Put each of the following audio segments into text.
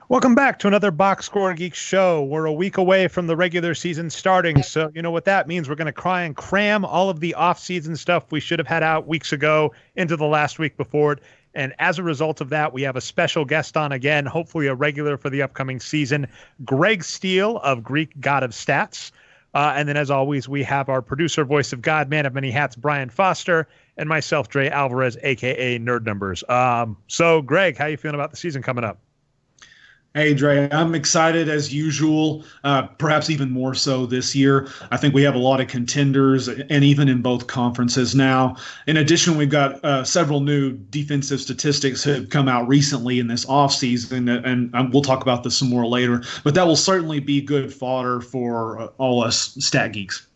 Welcome back to another Boxscore Geeks show. We're a week away from the regular season starting, so you know what that means. We're going to try and cram all of the off-season stuff we should have had out weeks ago into the last week before it. And as a result of that, we have a special guest on again, hopefully a regular for the upcoming season, Greg Steele of Greek God of Stats. And then, as always, we have our producer, voice of God, man of many hats, Brian Foster, and myself, Dre Alvarez, a.k.a. Nerd Numbers. So, Greg, how you feeling about the season coming up? Hey, Dre, I'm excited as usual, perhaps even more so this year. I think we have a lot of contenders, and even in both conferences now. In addition, we've got several new defensive statistics that have come out recently in this offseason, and we'll talk about this some more later. But that will certainly be good fodder for all us stat geeks.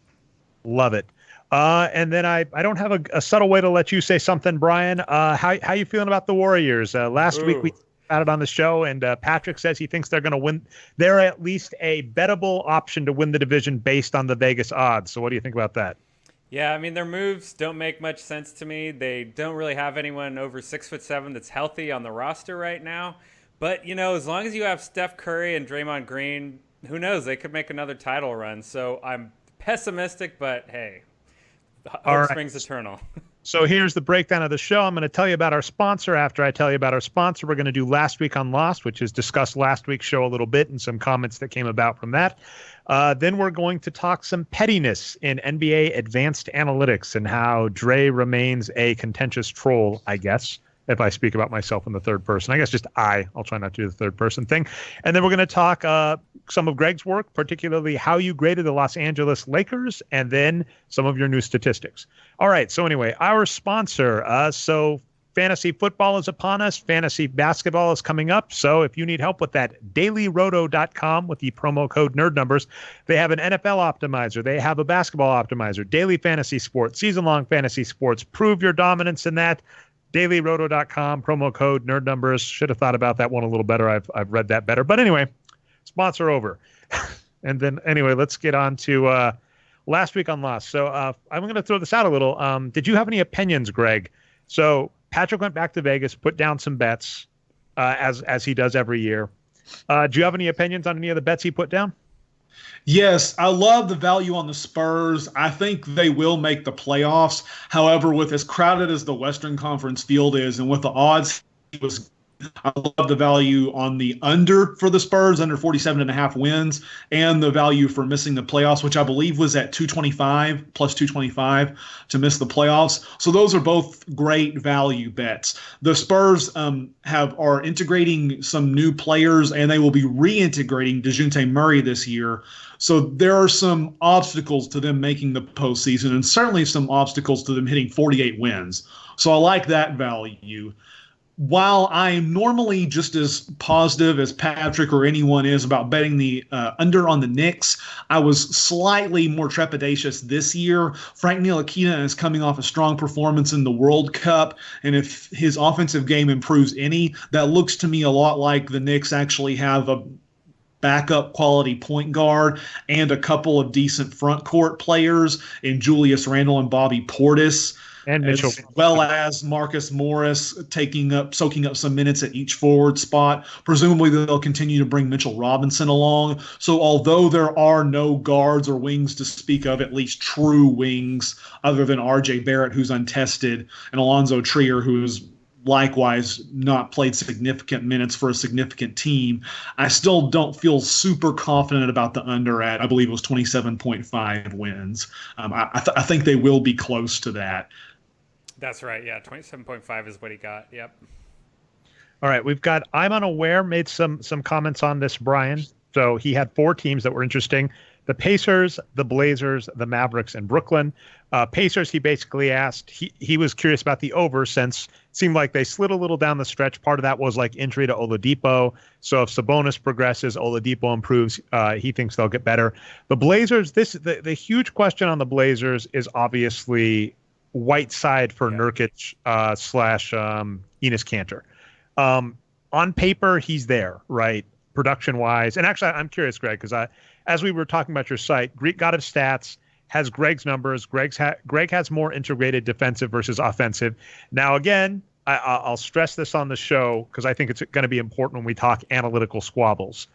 Love it. And then I don't have a subtle way to let you say something, Brian. How you feeling about the Warriors? Last week we about it on the show, and Patrick says he thinks they're going to win. They're at least a bettable option to win the division based on the Vegas odds. So what do you think about that? Yeah, I mean, their moves don't make much sense to me. They don't really have anyone over 6'7" that's healthy on the roster right now. But, you know, as long as you have Steph Curry and Draymond Green, who knows? They could make another title run. So I'm pessimistic, but hey, hope springs eternal. So here's the breakdown of the show. I'm going to tell you about our sponsor. After I tell you about our sponsor, we're going to do Last Week on Lost, which is discuss last week's show a little bit and some comments that came about from that. Then we're going to talk some pettiness in NBA advanced analytics and how Dre remains a contentious troll, I guess, if I speak about myself in the third person. I guess just I'll try not to do the third person thing. And then we're going to talk some of Greg's work, particularly how you graded the Los Angeles Lakers, and then some of your new statistics. All right. So anyway, our sponsor. So fantasy football is upon us. Fantasy basketball is coming up. So if you need help with that, dailyroto.com with the promo code nerd numbers. They have an NFL optimizer. They have a basketball optimizer, daily fantasy sports, season-long fantasy sports. Prove your dominance in that. dailyroto.com, promo code nerd numbers. Should have thought about that one a little better. I've read that better. But anyway, sponsor over. And then anyway, let's get on to last week on Lost. So I'm going to throw this out a little. Did you have any opinions, Greg? So Patrick went back to Vegas, put down some bets as he does every year. Do you have any opinions on any of the bets he put down? Yes, I love the value on the Spurs. I think they will make the playoffs. However, with as crowded as the Western Conference field is and with the odds I love the value on the under for the Spurs, under 47.5 wins, and the value for missing the playoffs, which I believe was at 225, plus 225 to miss the playoffs. So those are both great value bets. The Spurs are integrating some new players, and they will be reintegrating DeJounte Murray this year. So there are some obstacles to them making the postseason, and certainly some obstacles to them hitting 48 wins. So I like that value. While I am normally just as positive as Patrick or anyone is about betting the under on the Knicks, I was slightly more trepidatious this year. Frank Ntilikina is coming off a strong performance in the World Cup, and if his offensive game improves any, that looks to me a lot like the Knicks actually have a backup quality point guard and a couple of decent front court players in Julius Randle and Bobby Portis. And Mitchell, as well as Marcus Morris soaking up some minutes at each forward spot. Presumably they'll continue to bring Mitchell Robinson along. So although there are no guards or wings to speak of, at least true wings, other than R.J. Barrett, who's untested, and Alonzo Trier, who's likewise not played significant minutes for a significant team, I still don't feel super confident about the under at, I believe it was 27.5 wins. I think they will be close to that. That's right. Yeah, 27.5 is what he got. Yep. All right, we've got I'm Unaware made some comments on this, Brian. So he had 4 teams that were interesting. The Pacers, the Blazers, the Mavericks, and Brooklyn. Pacers, he basically asked, he was curious about the over since it seemed like they slid a little down the stretch. Part of that was like injury to Oladipo. So if Sabonis progresses, Oladipo improves, he thinks they'll get better. The Blazers, the huge question on the Blazers is obviously Whiteside for Nurkic slash Enes Kanter. On paper, he's there, right? Production-wise. And actually, I'm curious, Greg, because as we were talking about your site, Greek God of Stats has Greg's numbers. Greg has more integrated defensive versus offensive. Now, again, I'll stress this on the show because I think it's going to be important when we talk analytical squabbles.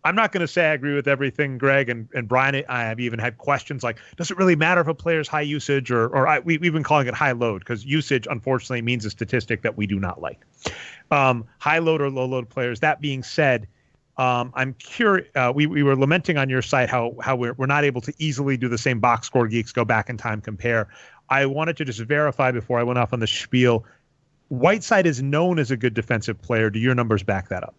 I'm not going to say I agree with everything, Greg and Brian. I have even had questions like, does it really matter if a player's high usage we've been calling it high load because usage, unfortunately, means a statistic that we do not like. High load or low load players. That being said, I'm curious. We were lamenting on your site how we're not able to easily do the same box score geeks, go back in time, compare. I wanted to just verify before I went off on the spiel. Whiteside is known as a good defensive player. Do your numbers back that up?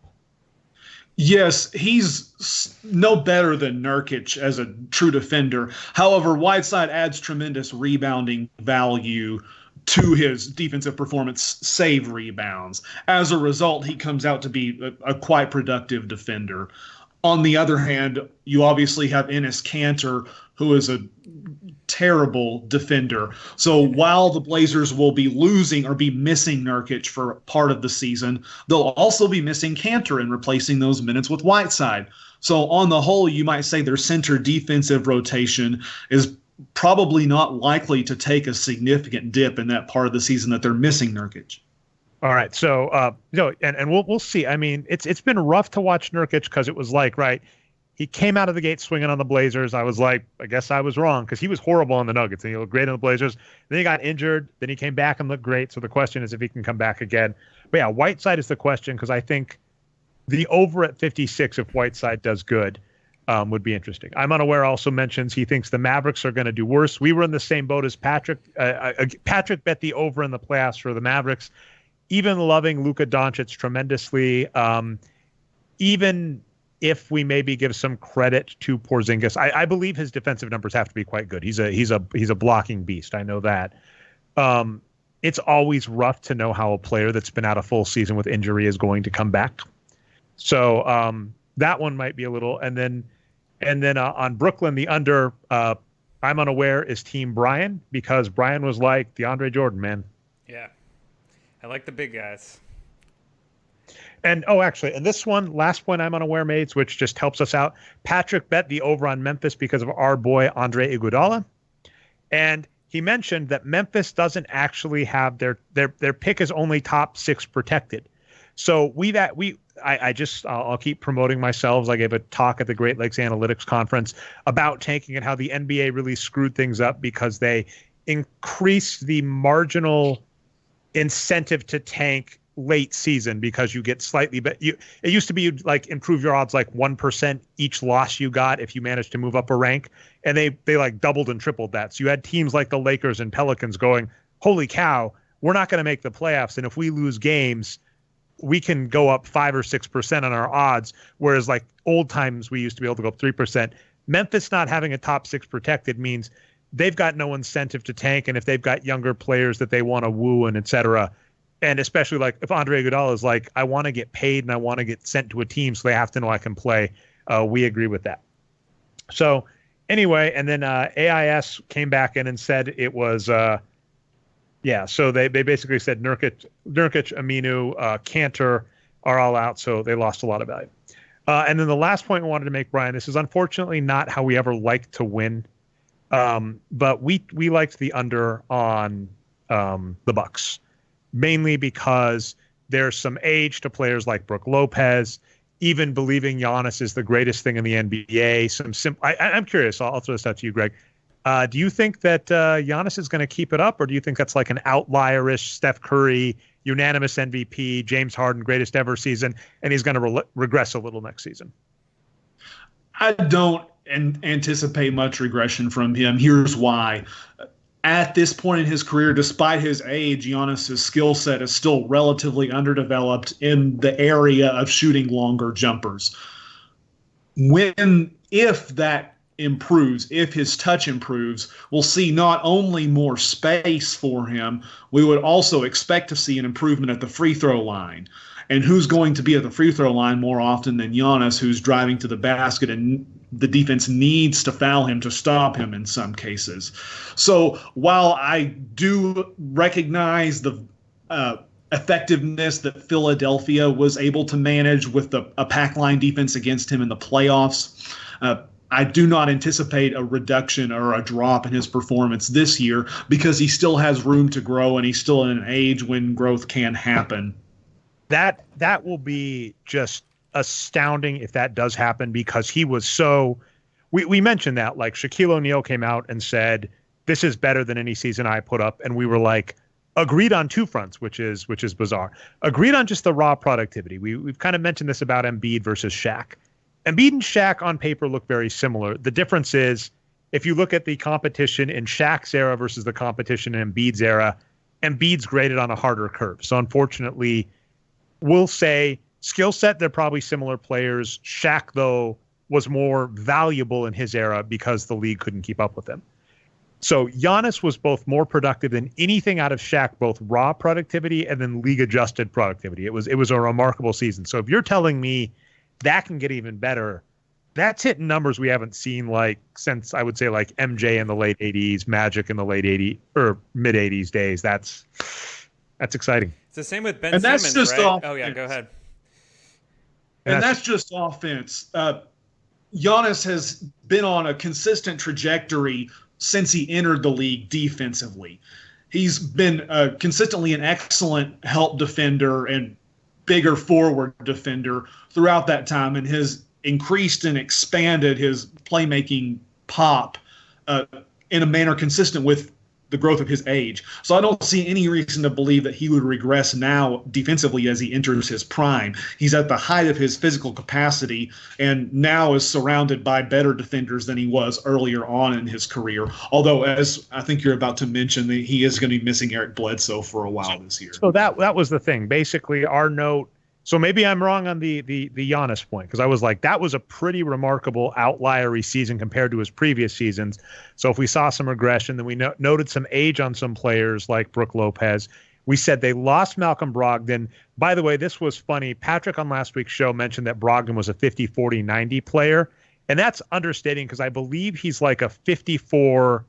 Yes, he's no better than Nurkic as a true defender. However, Whiteside adds tremendous rebounding value to his defensive performance, save rebounds. As a result, he comes out to be a quite productive defender. On the other hand, you obviously have Enes Kanter, who is a terrible defender. So while the Blazers will be losing or be missing Nurkic for part of the season, they'll also be missing Kanter and replacing those minutes with Whiteside. So on the whole, you might say their center defensive rotation is probably not likely to take a significant dip in that part of the season that they're missing Nurkic. All right. So, and we'll see. I mean, it's been rough to watch Nurkic because it was like, right, he came out of the gate swinging on the Blazers. I was like, I guess I was wrong because he was horrible on the Nuggets and he looked great on the Blazers. Then he got injured. Then he came back and looked great. So the question is if he can come back again. But yeah, Whiteside is the question because I think the over at 56, if Whiteside does good, would be interesting. I'm unaware also mentions he thinks the Mavericks are going to do worse. We were in the same boat as Patrick. Patrick bet the over in the playoffs for the Mavericks. Even loving Luka Doncic tremendously, even if we maybe give some credit to Porzingis, I believe his defensive numbers have to be quite good. He's a blocking beast. I know that. It's always rough to know how a player that's been out a full season with injury is going to come back. So that one might be a little. And then on Brooklyn, the under, I'm unaware, is Team Brian because Brian was like DeAndre Jordan, man. Yeah. I like the big guys. And actually, and this one, last point I'm unaware, mates, which just helps us out. Patrick bet the over on Memphis because of our boy Andre Iguodala, and he mentioned that Memphis doesn't actually have their pick is only top 6 protected. So I'll keep promoting myself. I gave a talk at the Great Lakes Analytics Conference about tanking and how the NBA really screwed things up because they increased the marginal incentive to tank late season because you get slightly better. It used to be you'd like improve your odds like 1% each loss you got if you managed to move up a rank, and they like doubled and tripled that. So you had teams like the Lakers and Pelicans going, holy cow, we're not going to make the playoffs, and if we lose games, we can go up 5 or 6% on our odds. Whereas like old times we used to be able to go up 3%. Memphis not having a top 6 protected means they've got no incentive to tank, and if they've got younger players that they want to woo and et cetera. And especially like if Andre Iguodala is like, I want to get paid and I want to get sent to a team so they have to know I can play. We agree with that. So anyway, and then AIS came back in and said it was, so they basically said Nurkic, Aminu, Kanter are all out, so they lost a lot of value. And then the last point we wanted to make, Brian, this is unfortunately not how we ever like to win, but we liked the under on the Bucks. Mainly because there's some age to players like Brook Lopez, even believing Giannis is the greatest thing in the NBA. I'm curious. I'll throw this out to you, Greg. Do you think that Giannis is going to keep it up, or do you think that's like an outlierish Steph Curry, unanimous MVP, James Harden, greatest ever season, and he's going to regress a little next season? I don't anticipate much regression from him. Here's why. At this point in his career, despite his age, Giannis' skill set is still relatively underdeveloped in the area of shooting longer jumpers. If that improves, if his touch improves, we'll see not only more space for him, we would also expect to see an improvement at the free throw line. And who's going to be at the free throw line more often than Giannis, who's driving to the basket and the defense needs to foul him to stop him in some cases. So while I do recognize the effectiveness that Philadelphia was able to manage with a pack line defense against him in the playoffs, I do not anticipate a reduction or a drop in his performance this year because he still has room to grow and he's still in an age when growth can happen. That will be just astounding if that does happen, because he was so we mentioned that, like, Shaquille O'Neal came out and said, this is better than any season I put up, and we were like, agreed on two fronts, which is bizarre. Agreed on just the raw productivity. We've kind of mentioned this about Embiid versus Shaq. Embiid and Shaq on paper look very similar. The difference is, if you look at the competition in Shaq's era versus the competition in Embiid's era, Embiid's graded on a harder curve. So unfortunately, we'll say skill set, they're probably similar players. Shaq, though, was more valuable in his era because the league couldn't keep up with him. So Giannis was both more productive than anything out of Shaq, both raw productivity and then league-adjusted productivity. It was a remarkable season. So if you're telling me that can get even better, that's hitting numbers we haven't seen since, I would say, like MJ in the late 80s, Magic in the late 80s or mid 80s days. That's exciting. It's the same with Ben Simmons, right? Offense. Oh yeah, go ahead. And that's just offense. Giannis has been on a consistent trajectory since he entered the league defensively. He's been consistently an excellent help defender and bigger forward defender throughout that time, and has increased and expanded his playmaking pop in a manner consistent with the growth of his age. So I don't see any reason to believe that he would regress now defensively as he enters his prime. He's at the height of his physical capacity and now is surrounded by better defenders than he was earlier on in his career. Although, as I think you're about to mention, that he is going to be missing Eric Bledsoe for a while this year. So that was the thing. Basically, our note. So maybe I'm wrong on the Giannis point, because I was like, that was a pretty remarkable outliery season compared to his previous seasons. So if we saw some regression, then we noted some age on some players like Brook Lopez. We said they lost Malcolm Brogdon. By the way, this was funny. Patrick on last week's show mentioned that Brogdon was a 50, 40, 90 player. And that's understating, because I believe he's like a 54,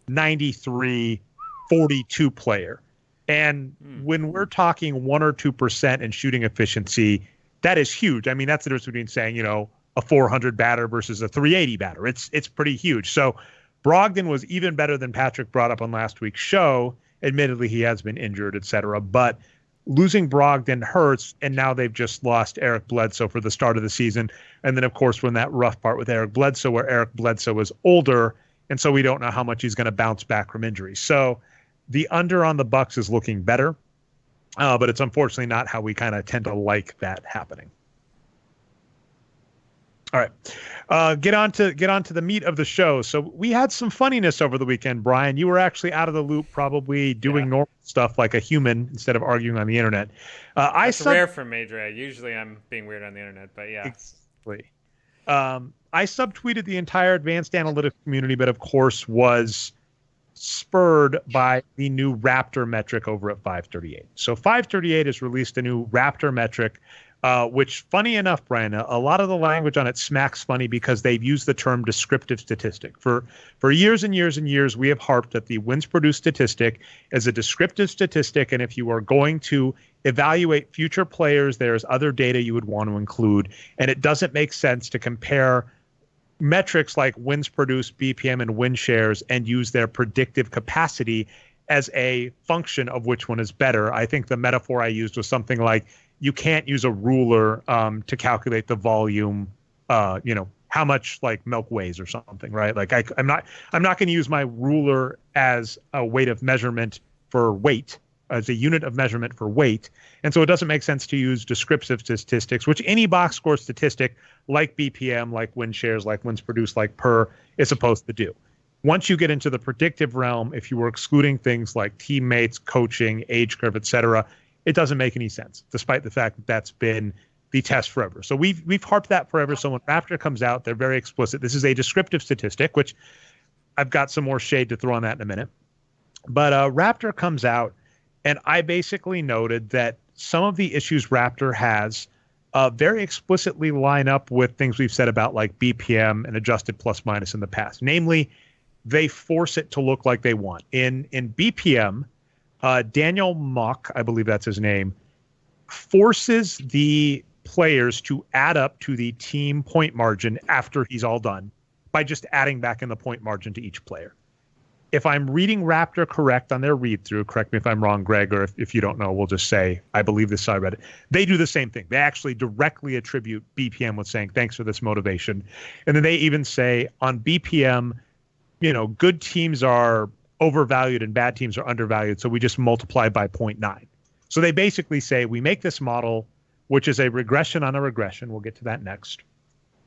93, 42 player. And when we're talking 1 or 2% in shooting efficiency, that is huge. I mean, that's the difference between saying, a 400 batter versus a 380 batter. It's pretty huge. So Brogdon was even better than Patrick brought up on last week's show. Admittedly, he has been injured, et cetera. But losing Brogdon hurts, and now they've just lost Eric Bledsoe for the start of the season. And then, of course, we're in that rough part with Eric Bledsoe, where Eric Bledsoe is older, and so we don't know how much he's going to bounce back from injury. So the under on the Bucks is looking better, but it's unfortunately not how we kind of tend to like that happening. All right, get on to the meat of the show. So we had some funniness over the weekend, Brian. You were actually out of the loop, probably doing normal stuff like a human instead of arguing on the internet. It's rare for me, Dre. Usually I'm being weird on the internet, but yeah. Exactly. I subtweeted the entire advanced analytics community, but of course was spurred by the new Raptor metric over at 538. So 538 has released a new Raptor metric, which, funny enough, Brian, a lot of the language on it smacks funny because they've used the term descriptive statistic. For years and years and years, we have harped that the wins produced statistic is a descriptive statistic, and if you are going to evaluate future players, there's other data you would want to include, and it doesn't make sense to compare metrics like wins produced, BPM, and win shares and use their predictive capacity as a function of which one is better. I think the metaphor I used was something like, you can't use a ruler to calculate the volume, how much like milk weighs or something, right? Like I'm not going to use my ruler as a weight of measurement for weight, as a unit of measurement for weight. And so it doesn't make sense to use descriptive statistics, which any box score statistic like BPM, like win shares, like wins produced, like per is supposed to do. Once you get into the predictive realm, if you were excluding things like teammates, coaching, age curve, et cetera, it doesn't make any sense, despite the fact that that's been the test forever. So we've harped that forever. So when Raptor comes out, they're very explicit. This is a descriptive statistic, which I've got some more shade to throw on that in a minute. But Raptor comes out, and I basically noted that some of the issues Raptor has very explicitly line up with things we've said about like BPM and adjusted plus minus in the past. Namely, they force it to look like they want. In BPM, Daniel Mock, I believe that's his name, forces the players to add up to the team point margin after he's all done by just adding back in the point margin to each player. If I'm reading Raptor correct on their read through, correct me if I'm wrong, Greg, or if you don't know, we'll just say, I believe this, so I read it. They do the same thing. They actually directly attribute BPM with saying, thanks for this motivation. And then they even say on BPM, good teams are overvalued and bad teams are undervalued. So we just multiply by 0.9. So they basically say we make this model, which is a regression on a regression. We'll get to that next.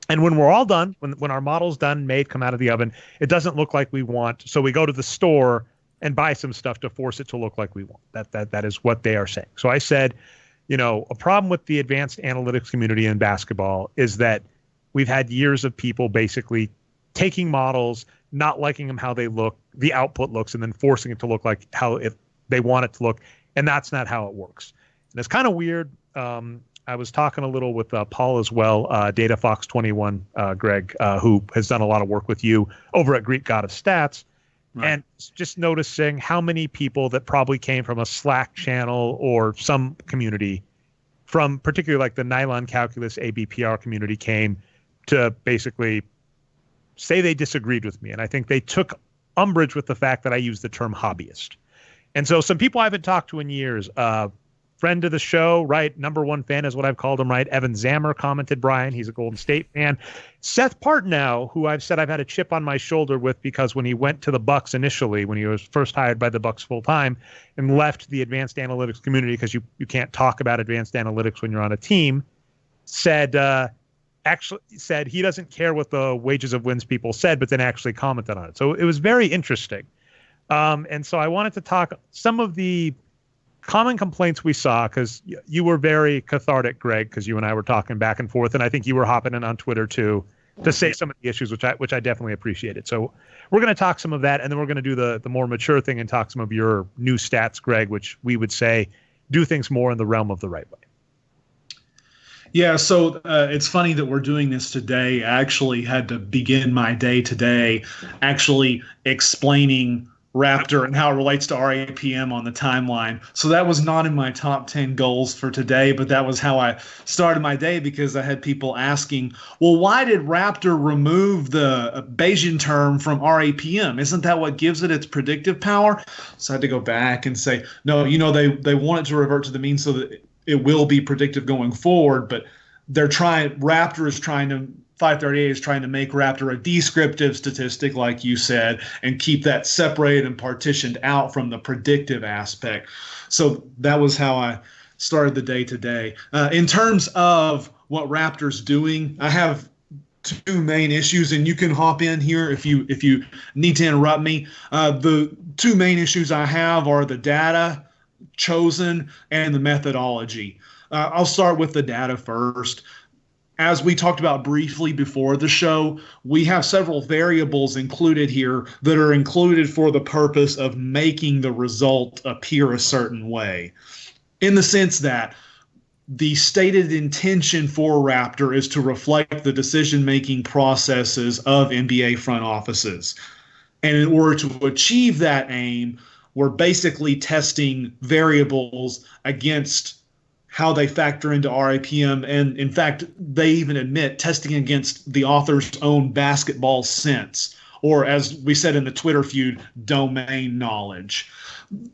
And when we're all done, when our model's done, made, come out of the oven, it doesn't look like we want. So we go to the store and buy some stuff to force it to look like we want. That is what they are saying. So I said, a problem with the advanced analytics community in basketball is that we've had years of people basically taking models, not liking them how they look, the output looks, and then forcing it to look like how they want it to look. And that's not how it works. And it's kind of weird. I was talking a little with Paul as well, DataFox21, Greg, who has done a lot of work with you over at Greek God of Stats, right. And just noticing how many people that probably came from a Slack channel or some community from particularly like the Nylon Calculus ABPR community came to basically say they disagreed with me. And I think they took umbrage with the fact that I used the term hobbyist. And so some people I haven't talked to in years, friend of the show, right? Number one fan is what I've called him, right? Evan Zammer commented, Brian. He's a Golden State fan. Seth Partnow, who I've said I've had a chip on my shoulder with because when he went to the Bucks initially, when he was first hired by the Bucks full time and left the advanced analytics community because you can't talk about advanced analytics when you're on a team, said he doesn't care what the wages of wins people said, but then actually commented on it. So it was very interesting. And so I wanted to talk some of the common complaints we saw, because you were very cathartic, Greg, because you and I were talking back and forth, and I think you were hopping in on Twitter too to say some of the issues, which I definitely appreciated. So we're going to talk some of that, and then we're going to do the more mature thing and talk some of your new stats, Greg, which we would say do things more in the realm of the right way. Yeah, so it's funny that we're doing this today. I actually had to begin my day today actually explaining Raptor and how it relates to RAPM on the timeline. So that was not in my top 10 goals for today, but that was how I started my day, because I had people asking, well, why did Raptor remove the Bayesian term from RAPM? Isn't that what gives it its predictive power? So I had to go back and say, no, they want it to revert to the mean so that it will be predictive going forward, but Raptor is trying to 538 is trying to make Raptor a descriptive statistic, like you said, and keep that separated and partitioned out from the predictive aspect. So that was how I started the day today. In terms of what Raptor's doing, I have two main issues, and you can hop in here if you need to interrupt me. The two main issues I have are the data chosen and the methodology. I'll start with the data first. As we talked about briefly before the show, we have several variables included here that are included for the purpose of making the result appear a certain way, in the sense that the stated intention for Raptor is to reflect the decision-making processes of NBA front offices. And in order to achieve that aim, we're basically testing variables against how they factor into RAPM, and in fact, they even admit testing against the author's own basketball sense, or as we said in the Twitter feud, domain knowledge.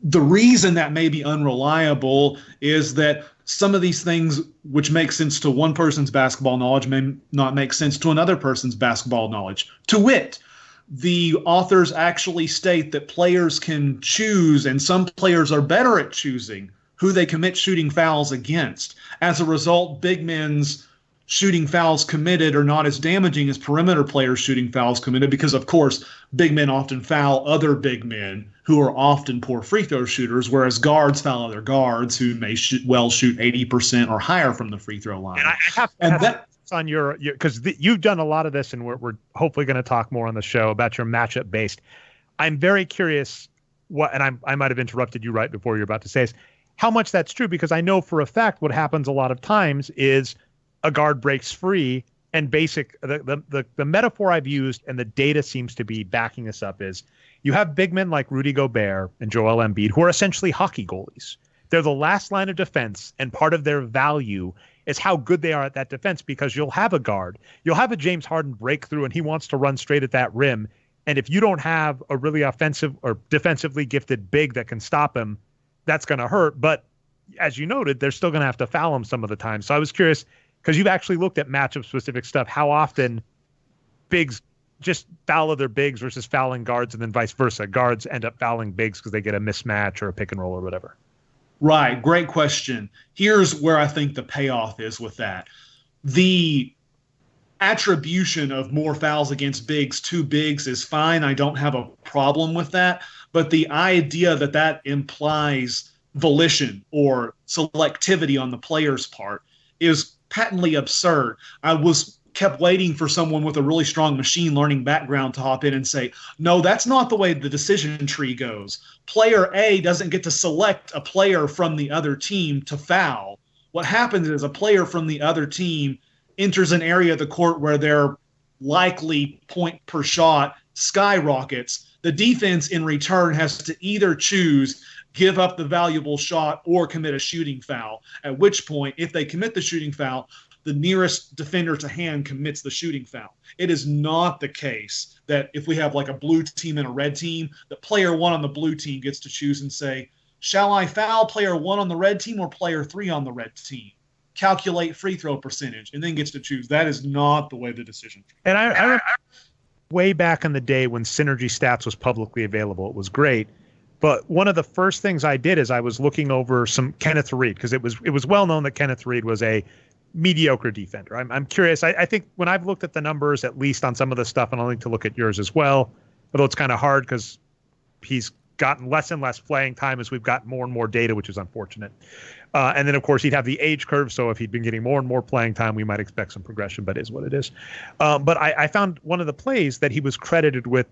The reason that may be unreliable is that some of these things which make sense to one person's basketball knowledge may not make sense to another person's basketball knowledge. To wit, the authors actually state that players can choose, and some players are better at choosing who they commit shooting fouls against. As a result, big men's shooting fouls committed are not as damaging as perimeter players' shooting fouls committed, because, of course, big men often foul other big men who are often poor free throw shooters, whereas guards foul other guards who may shoot 80% or higher from the free throw line. And I have to ask on your because you've done a lot of this, and we're hopefully going to talk more on the show about your matchup based. I'm very curious and I might have interrupted you right before you're about to say this, how much that's true, because I know for a fact what happens a lot of times is a guard breaks free, and the metaphor I've used and the data seems to be backing this up is you have big men like Rudy Gobert and Joel Embiid who are essentially hockey goalies. They're the last line of defense, and part of their value is how good they are at that defense, because you'll have a guard, you'll have a James Harden breakthrough, and he wants to run straight at that rim. And if you don't have a really offensive or defensively gifted big that can stop him, that's going to hurt. But as you noted, they're still going to have to foul him some of the time. So I was curious, because you've actually looked at matchup specific stuff, how often bigs just foul other bigs versus fouling guards, and then vice versa. Guards end up fouling bigs because they get a mismatch or a pick and roll or whatever. Right. Great question. Here's where I think the payoff is with that. The attribution of more fouls against bigs to bigs is fine. I don't have a problem with that. But the idea that that implies volition or selectivity on the player's part is patently absurd. I kept waiting for someone with a really strong machine learning background to hop in and say, no, that's not the way the decision tree goes. Player A doesn't get to select a player from the other team to foul. What happens is a player from the other team enters an area of the court where their likely point per shot skyrockets. The defense in return has to either choose give up the valuable shot or commit a shooting foul, at which point, if they commit the shooting foul, the nearest defender to hand commits the shooting foul. It is not the case that if we have like a blue team and a red team, that player one on the blue team gets to choose and say, shall I foul player one on the red team or player three on the red team? Calculate free throw percentage, and then gets to choose. That is not the way the decision. And I remember way back in the day when Synergy Stats was publicly available, it was great. But one of the first things I did is I was looking over some Kenneth Reed, because it was well known that Kenneth Reed was a mediocre defender. I'm curious. I think when I've looked at the numbers, at least on some of the stuff, and I'll need to look at yours as well, although it's kind of hard because he's gotten less and less playing time as we've gotten more and more data, which is unfortunate. And then, of course, he'd have the age curve. So if he'd been getting more and more playing time, we might expect some progression, but it is what it is. But I found one of the plays that he was credited with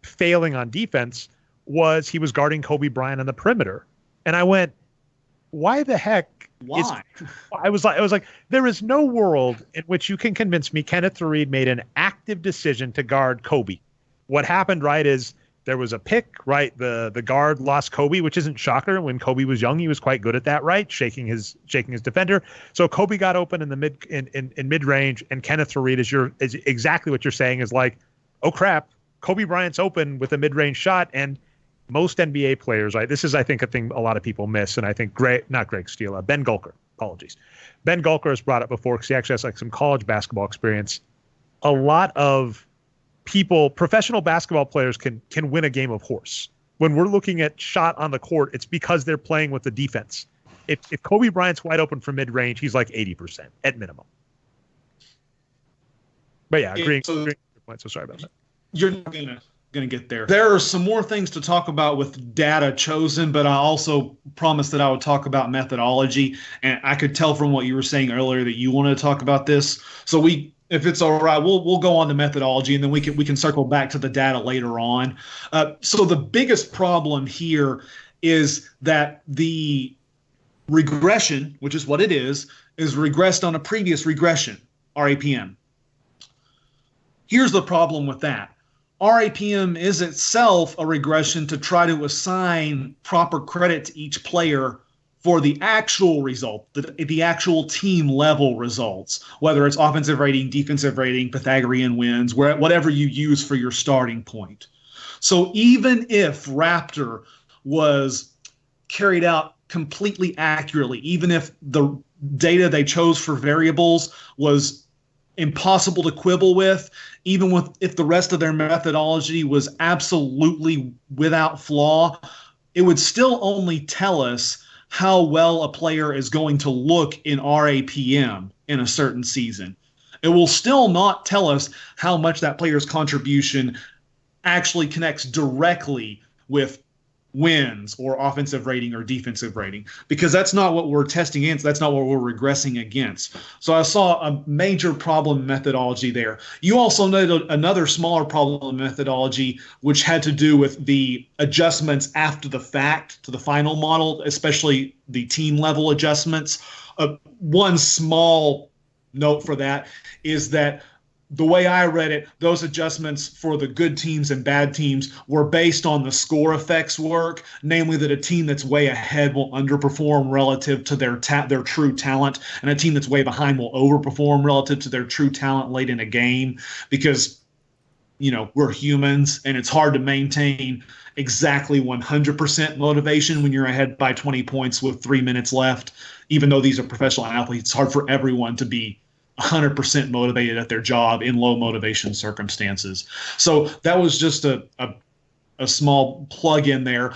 failing on defense was he was guarding Kobe Bryant on the perimeter. And I went, why the heck? Why? I was like, there is no world in which you can convince me Kenneth Reed made an active decision to guard Kobe. What happened, right, is there was a pick, right? The guard lost Kobe, which isn't shocker. When Kobe was young, he was quite good at that, right? Shaking his defender. So Kobe got open in the mid range, and Kenneth Reed is exactly what you're saying, is like, oh crap, Kobe Bryant's open with a mid range shot. And most NBA players, right? This is, I think, a thing a lot of people miss, and I think not Greg Steele, Ben Gulker. Apologies. Ben Gulker has brought it before because he actually has like some college basketball experience. A lot of professional basketball players can win a game of horse. When we're looking at shot on the court, it's because they're playing with the defense. If Kobe Bryant's wide open from mid range, he's like 80% at minimum. But yeah, agreeing with your point. So sorry about that. You're not going to get there. There are some more things to talk about with data chosen, but I also promised that I would talk about methodology, and I could tell from what you were saying earlier that you wanted to talk about this. So if it's all right, we'll go on to methodology, and then we can circle back to the data later on. So the biggest problem here is that the regression, which is what it is regressed on a previous regression, RAPM. Here's the problem with that. RAPM is itself a regression to try to assign proper credit to each player for the actual result, the actual team level results, whether it's offensive rating, defensive rating, Pythagorean wins, whatever you use for your starting point. So even if Raptor was carried out completely accurately, even if the data they chose for variables was impossible to quibble with, even if the rest of their methodology was absolutely without flaw, it would still only tell us how well a player is going to look in RAPM in a certain season. It will still not tell us how much that player's contribution actually connects directly with wins or offensive rating or defensive rating, because that's not what we're testing against. That's not what we're regressing against. So I saw a major problem methodology there. You also noted another smaller problem methodology, which had to do with the adjustments after the fact to the final model, especially the team level adjustments. One small note for that is that the way I read it, those adjustments for the good teams and bad teams were based on the score effects work, namely that a team that's way ahead will underperform relative to their true talent, and a team that's way behind will overperform relative to their true talent late in a game, because we're humans and it's hard to maintain exactly 100% motivation when you're ahead by 20 points with 3 minutes left. Even though these are professional athletes, it's hard for everyone to be 100% motivated at their job in low motivation circumstances. So that was just a small plug in there.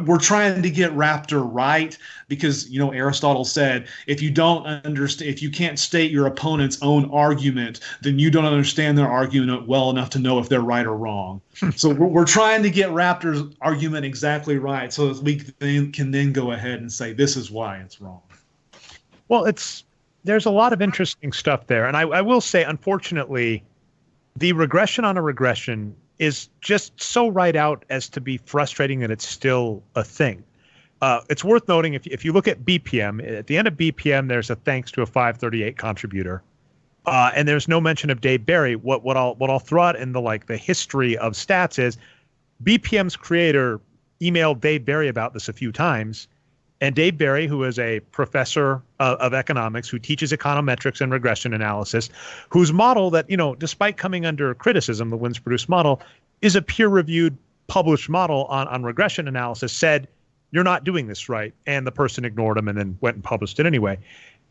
We're trying to get Raptor right because, Aristotle said, if you don't understand, if you can't state your opponent's own argument, then you don't understand their argument well enough to know if they're right or wrong. So we're trying to get Raptor's argument exactly right so that we can then go ahead and say, this is why it's wrong. Well, there's a lot of interesting stuff there. And I will say, unfortunately, the regression on a regression is just so right out as to be frustrating that it's still a thing. It's worth noting, if you look at BPM, at the end of BPM, there's a thanks to a 538 contributor. And there's no mention of Dave Barry. What I'll throw out in the history of stats is BPM's creator emailed Dave Barry about this a few times. And Dave Barry, who is a professor of economics, who teaches econometrics and regression analysis, whose model that, despite coming under criticism, the wins produced model is a peer-reviewed, published model on regression analysis, said, you're not doing this right. And the person ignored him and then went and published it anyway.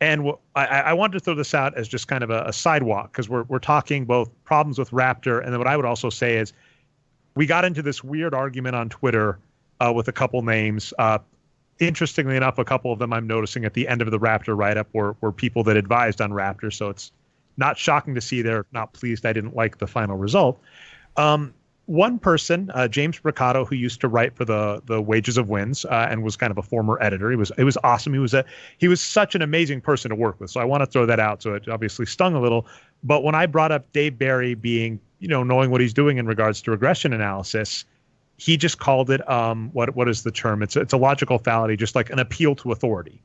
And I wanted to throw this out as just kind of a sidewalk, because we're talking both problems with Raptor. And then what I would also say is we got into this weird argument on Twitter with a couple names. Interestingly enough, a couple of them I'm noticing at the end of the Raptor write-up were people that advised on Raptor, so it's not shocking to see they're not pleased I didn't like the final result. One person, James Bricado, who used to write for the Wages of Wins and was kind of a former editor. It was awesome. He was such an amazing person to work with. So I want to throw that out. So it obviously stung a little. But when I brought up Dave Barry being, knowing what he's doing in regards to regression analysis, he just called it what is the term? It's a logical fallacy, just like an appeal to authority.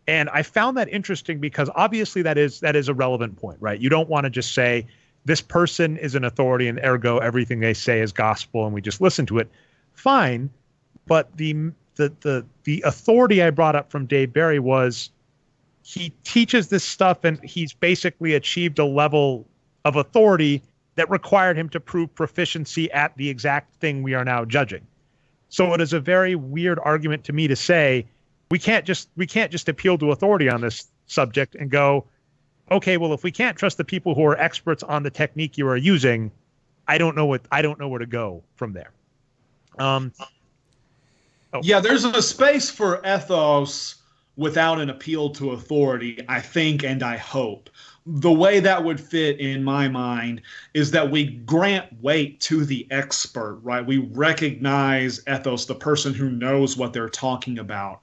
And I found that interesting because obviously that is a relevant point, right? You don't want to just say this person is an authority and ergo everything they say is gospel and we just listen to it. Fine, but the authority I brought up from Dave Barry was he teaches this stuff and he's basically achieved a level of authority that required him to prove proficiency at the exact thing we are now judging. So it is a very weird argument to me to say we can't just appeal to authority on this subject and go, okay, well, if we can't trust the people who are experts on the technique you are using, I don't know where to go from there. Yeah, there's a space for ethos without an appeal to authority, I think, and I hope. The way that would fit in my mind is that we grant weight to the expert, right? We recognize ethos, the person who knows what they're talking about.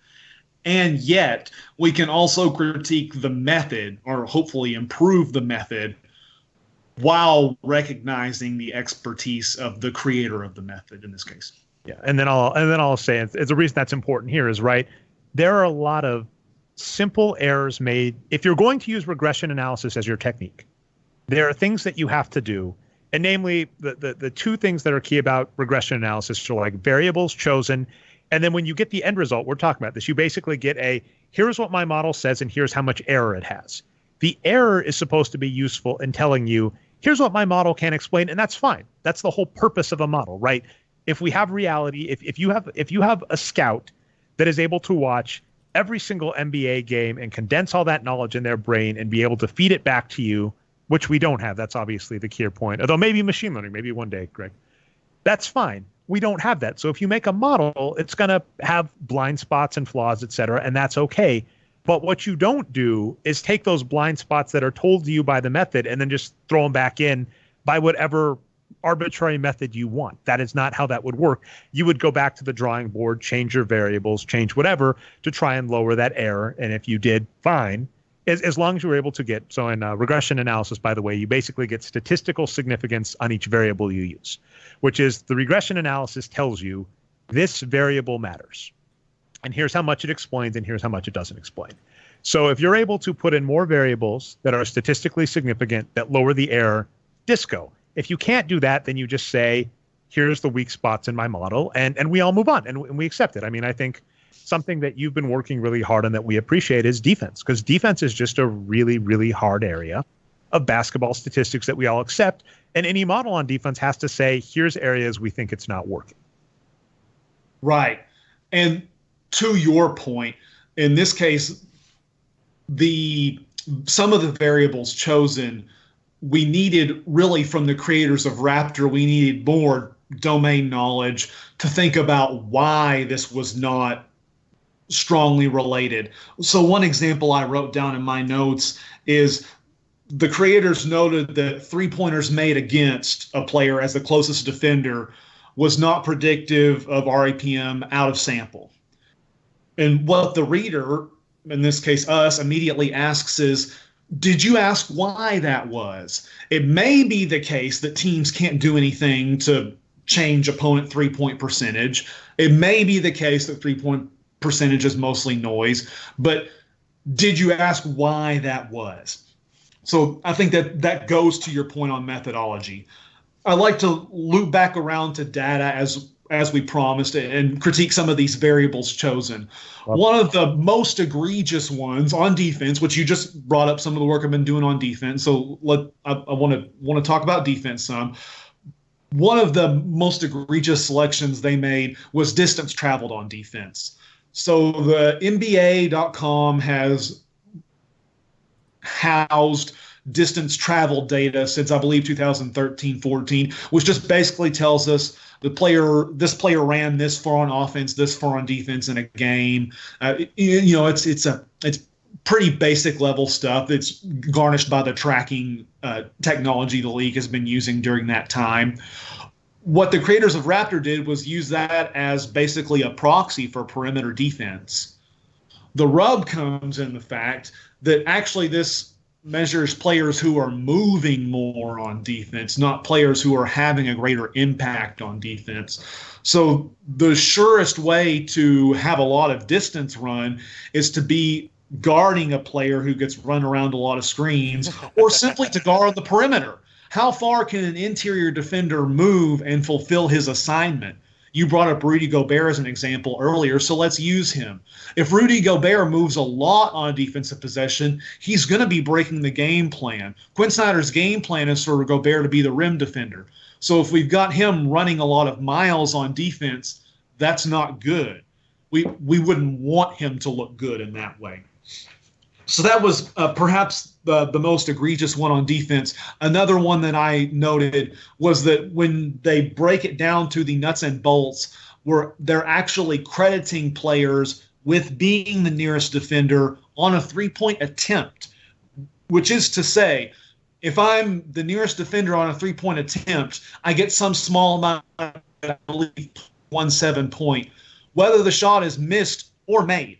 And yet we can also critique the method or hopefully improve the method while recognizing the expertise of the creator of the method in this case. Yeah. And then I'll say it's the reason that's important here is, right, there are a lot of simple errors made. If you're going to use regression analysis as your technique, there are things that you have to do. And namely, the two things that are key about regression analysis are like variables chosen. And then when you get the end result, we're talking about this, you basically get here's what my model says and here's how much error it has. The error is supposed to be useful in telling you, here's what my model can explain. And that's fine. That's the whole purpose of a model, right? If we have reality, if you have a scout that is able to watch every single NBA game and condense all that knowledge in their brain and be able to feed it back to you, which we don't have. That's obviously the key point. Although maybe machine learning, maybe one day, Greg. That's fine. We don't have that. So if you make a model, it's going to have blind spots and flaws, et cetera, and that's okay. But what you don't do is take those blind spots that are told to you by the method and then just throw them back in by whatever arbitrary method you want. That is not how that would work. You would go back to the drawing board, change your variables, change whatever to try and lower that error. And if you did, fine. As long as you were able to get, so in regression analysis, by the way, you basically get statistical significance on each variable you use, which is the regression analysis tells you this variable matters. And here's how much it explains, and here's how much it doesn't explain. So if you're able to put in more variables that are statistically significant, that lower the error, disco. If you can't do that, then you just say, here's the weak spots in my model, and we all move on and we accept it. I mean, I think something that you've been working really hard on that we appreciate is defense, because defense is just a really, really hard area of basketball statistics that we all accept. And any model on defense has to say, here's areas we think it's not working. Right. And to your point, in this case, some of the variables chosen, we needed really from the creators of Raptor, we needed more domain knowledge to think about why this was not strongly related. So one example I wrote down in my notes is the creators noted that three-pointers made against a player as the closest defender was not predictive of RAPM out of sample. And what the reader, in this case us, immediately asks is, did you ask why that was? It may be the case that teams can't do anything to change opponent three-point percentage. It may be the case that three-point percentage is mostly noise, but did you ask why that was? So I think that goes to your point on methodology. I like to loop back around to data as we promised and critique some of these variables chosen. One of the most egregious ones on defense, which you just brought up some of the work I've been doing on defense. So I want to talk about defense some. One of the most egregious selections they made was distance traveled on defense. So the NBA.com has housed distance travel data since I believe 2013-14, which just basically tells us this player ran this far on offense, this far on defense in a game. It's pretty basic level stuff. It's garnished by the tracking technology the league has been using during that time. What the creators of Raptor did was use that as basically a proxy for perimeter defense. The rub comes in the fact that actually this measures players who are moving more on defense, not players who are having a greater impact on defense. So the surest way to have a lot of distance run is to be guarding a player who gets run around a lot of screens, or simply to guard the perimeter. How far can an interior defender move and fulfill his assignment? You brought up Rudy Gobert as an example earlier, so let's use him. If Rudy Gobert moves a lot on a defensive possession, he's going to be breaking the game plan. Quinn Snyder's game plan is for Gobert to be the rim defender. So if we've got him running a lot of miles on defense, that's not good. We wouldn't want him to look good in that way. So that was perhaps the most egregious one on defense. Another one that I noted was that when they break it down to the nuts and bolts, where they're actually crediting players with being the nearest defender on a three-point attempt, which is to say, if I'm the nearest defender on a three-point attempt, I get some small amount, I believe 1.7 point, whether the shot is missed or made.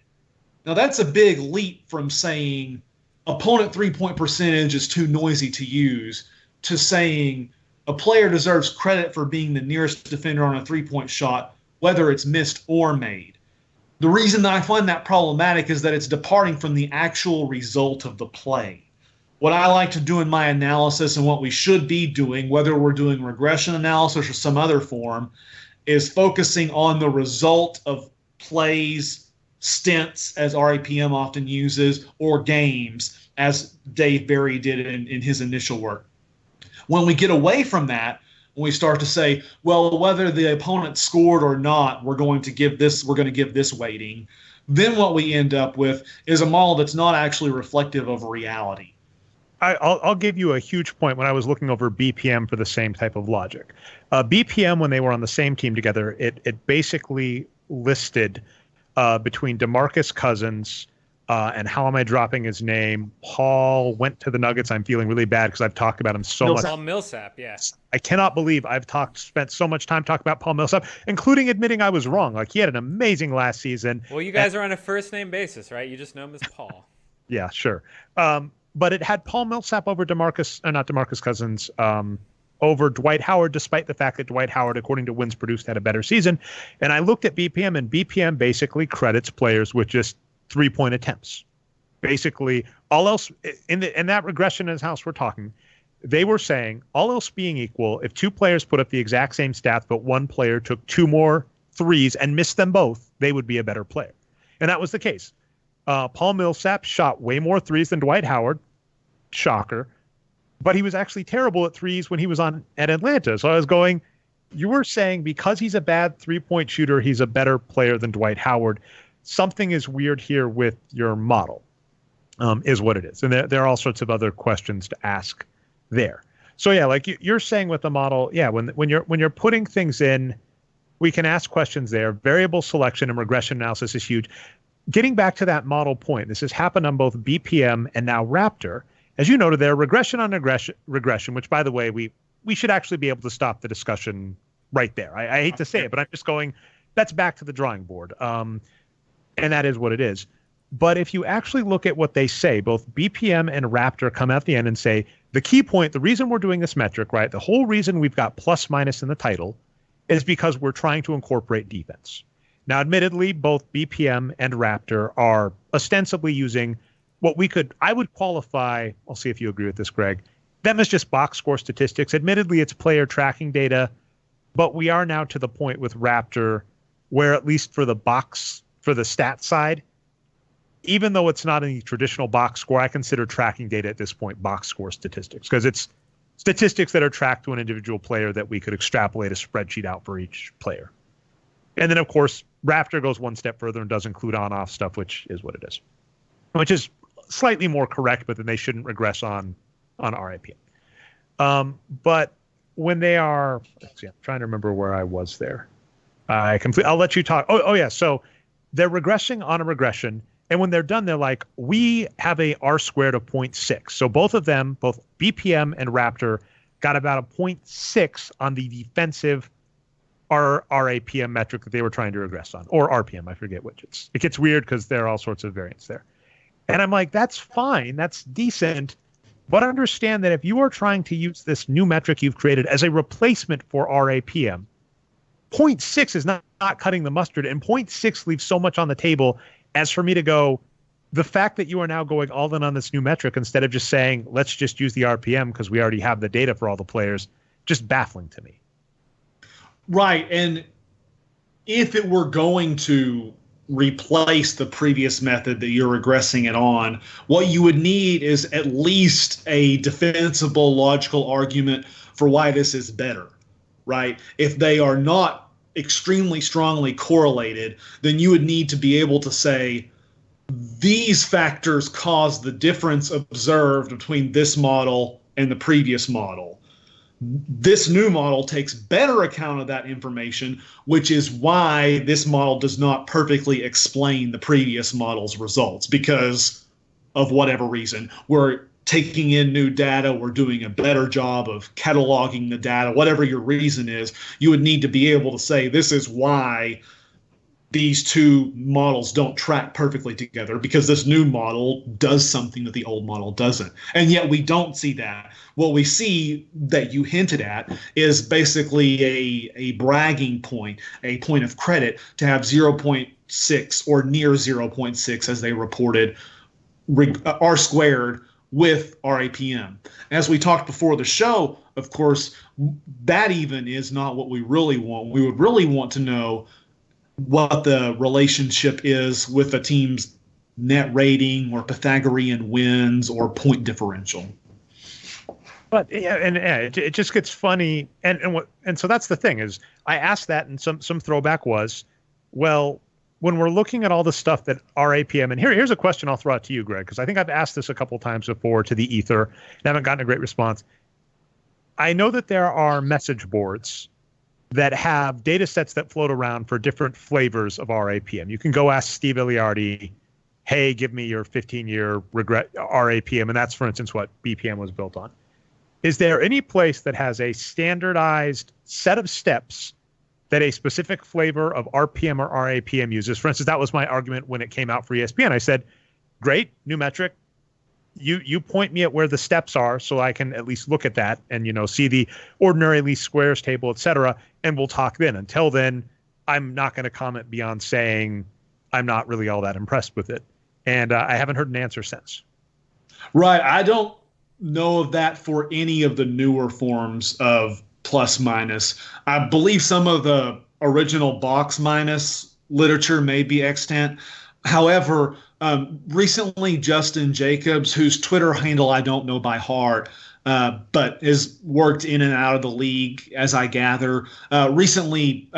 Now, that's a big leap from saying opponent three-point percentage is too noisy to use to saying a player deserves credit for being the nearest defender on a three-point shot, whether it's missed or made. The reason that I find that problematic is that it's departing from the actual result of the play. What I like to do in my analysis and what we should be doing, whether we're doing regression analysis or some other form, is focusing on the result of plays, stints, as RAPM often uses, or games, as Dave Barry did in his initial work. When we get away from that, when we start to say, well, whether the opponent scored or not, we're going to give this weighting, then what we end up with is a model that's not actually reflective of reality. I'll give you a huge point. When I was looking over BPM for the same type of logic, BPM, when they were on the same team together, it basically listed between DeMarcus Cousins and how am I dropping his name? Paul went to the Nuggets. I'm feeling really bad because I've talked about him so much. Paul Millsap, yes. I cannot believe I've spent so much time talking about Paul Millsap, including admitting I was wrong. Like, he had an amazing last season. Well, you guys are on a first name basis, right? You just know him as Paul. Yeah, sure. But it had Paul Millsap over not DeMarcus Cousins, over Dwight Howard, despite the fact that Dwight Howard, according to wins produced, had a better season. And I looked at BPM, and BPM basically credits players with just three-point attempts. Basically, all else in that regression in his house we're talking, they were saying, all else being equal, if two players put up the exact same stats, but one player took two more threes and missed them both, they would be a better player. And that was the case. Paul Millsap shot way more threes than Dwight Howard. Shocker. But he was actually terrible at threes when he was at Atlanta. So I was going, you were saying because he's a bad three-point shooter, he's a better player than Dwight Howard. Something is weird here with your model, is what it is. And there are all sorts of other questions to ask there. So yeah, like you're saying with the model, yeah, when you're putting things in, we can ask questions there. Variable selection and regression analysis is huge. Getting back to that model point, this has happened on both BPM and now Raptor. As you noted there, regression on regression, which, by the way, we should actually be able to stop the discussion right there. I hate to say it, but I'm just going, that's back to the drawing board. And that is what it is. But if you actually look at what they say, both BPM and Raptor come at the end and say, the key point, the reason we're doing this metric, right, the whole reason we've got plus minus in the title is because we're trying to incorporate defense. Now, admittedly, both BPM and Raptor are ostensibly using what I would qualify, I'll see if you agree with this, Greg, them as just box score statistics. Admittedly, it's player tracking data, but we are now to the point with Raptor where, at least for the stat side, even though it's not any traditional box score, I consider tracking data at this point box score statistics, because it's statistics that are tracked to an individual player that we could extrapolate a spreadsheet out for each player. And then, of course, Raptor goes one step further and does include on-off stuff, which is what it is, which is slightly more correct, but then they shouldn't regress on RIPM. But when they are, let's see, I'm trying to remember where I was there. I'll let you talk. Oh yeah. So they're regressing on a regression. And when they're done, they're like, we have a R squared of 0.6. So both of them, both BPM and Raptor, got about a 0.6 on the defensive RAPM metric that they were trying to regress on, or RPM, I forget which. It gets weird because there are all sorts of variants there. And I'm like, that's fine, that's decent, but understand that if you are trying to use this new metric you've created as a replacement for RAPM, 0.6 is not cutting the mustard, and 0.6 leaves so much on the table as for me to go, the fact that you are now going all in on this new metric instead of just saying, let's just use the RPM because we already have the data for all the players, just baffling to me. Right, and if it were going to replace the previous method that you're regressing it on, what you would need is at least a defensible logical argument for why this is better, right? If they are not extremely strongly correlated, then you would need to be able to say these factors cause the difference observed between this model and the previous model. This new model takes better account of that information, which is why this model does not perfectly explain the previous model's results because of whatever reason. We're taking in new data, we're doing a better job of cataloging the data, whatever your reason is, you would need to be able to say this is why these two models don't track perfectly together because this new model does something that the old model doesn't. And yet we don't see that. What we see that you hinted at is basically a bragging point, a point of credit to have 0.6 or near 0.6 as they reported R squared with RAPM. As we talked before the show, of course, that even is not what we really want. We would really want to know what the relationship is with a team's net rating or Pythagorean wins or point differential. But yeah, and it just gets funny, and so that's the thing is I asked that, and some throwback was, well, when we're looking at all the stuff that RAPM, and here's a question I'll throw out to you, Greg, because I think I've asked this a couple times before to the ether and haven't gotten a great response. I know that there are message boards that have data sets that float around for different flavors of RAPM. You can go ask Steve Iliardi, hey, give me your 15-year RAPM, and that's, for instance, what BPM was built on. Is there any place that has a standardized set of steps that a specific flavor of RPM or RAPM uses? For instance, that was my argument when it came out for ESPN. I said, great, new metric. You point me at where the steps are so I can at least look at that and, see the ordinary least squares table, et cetera, and we'll talk then. Until then, I'm not going to comment beyond saying I'm not really all that impressed with it. And I haven't heard an answer since. Right. I don't know of that for any of the newer forms of plus minus. I believe some of the original box minus literature may be extant. However, recently Justin Jacobs, whose Twitter handle I don't know by heart, but has worked in and out of the league, as I gather, recently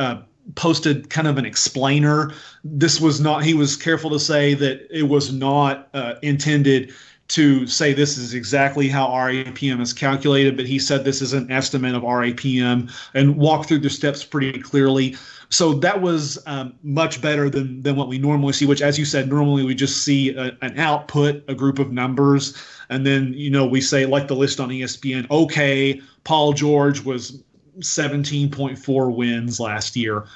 posted kind of an explainer. He was careful to say that it was not intended to say this is exactly how RAPM is calculated, but he said this is an estimate of RAPM and walked through the steps pretty clearly. So that was much better than what we normally see, which, as you said, normally we just see an output, a group of numbers, and then, we say, like the list on ESPN, okay, Paul George was 17.4 wins last year.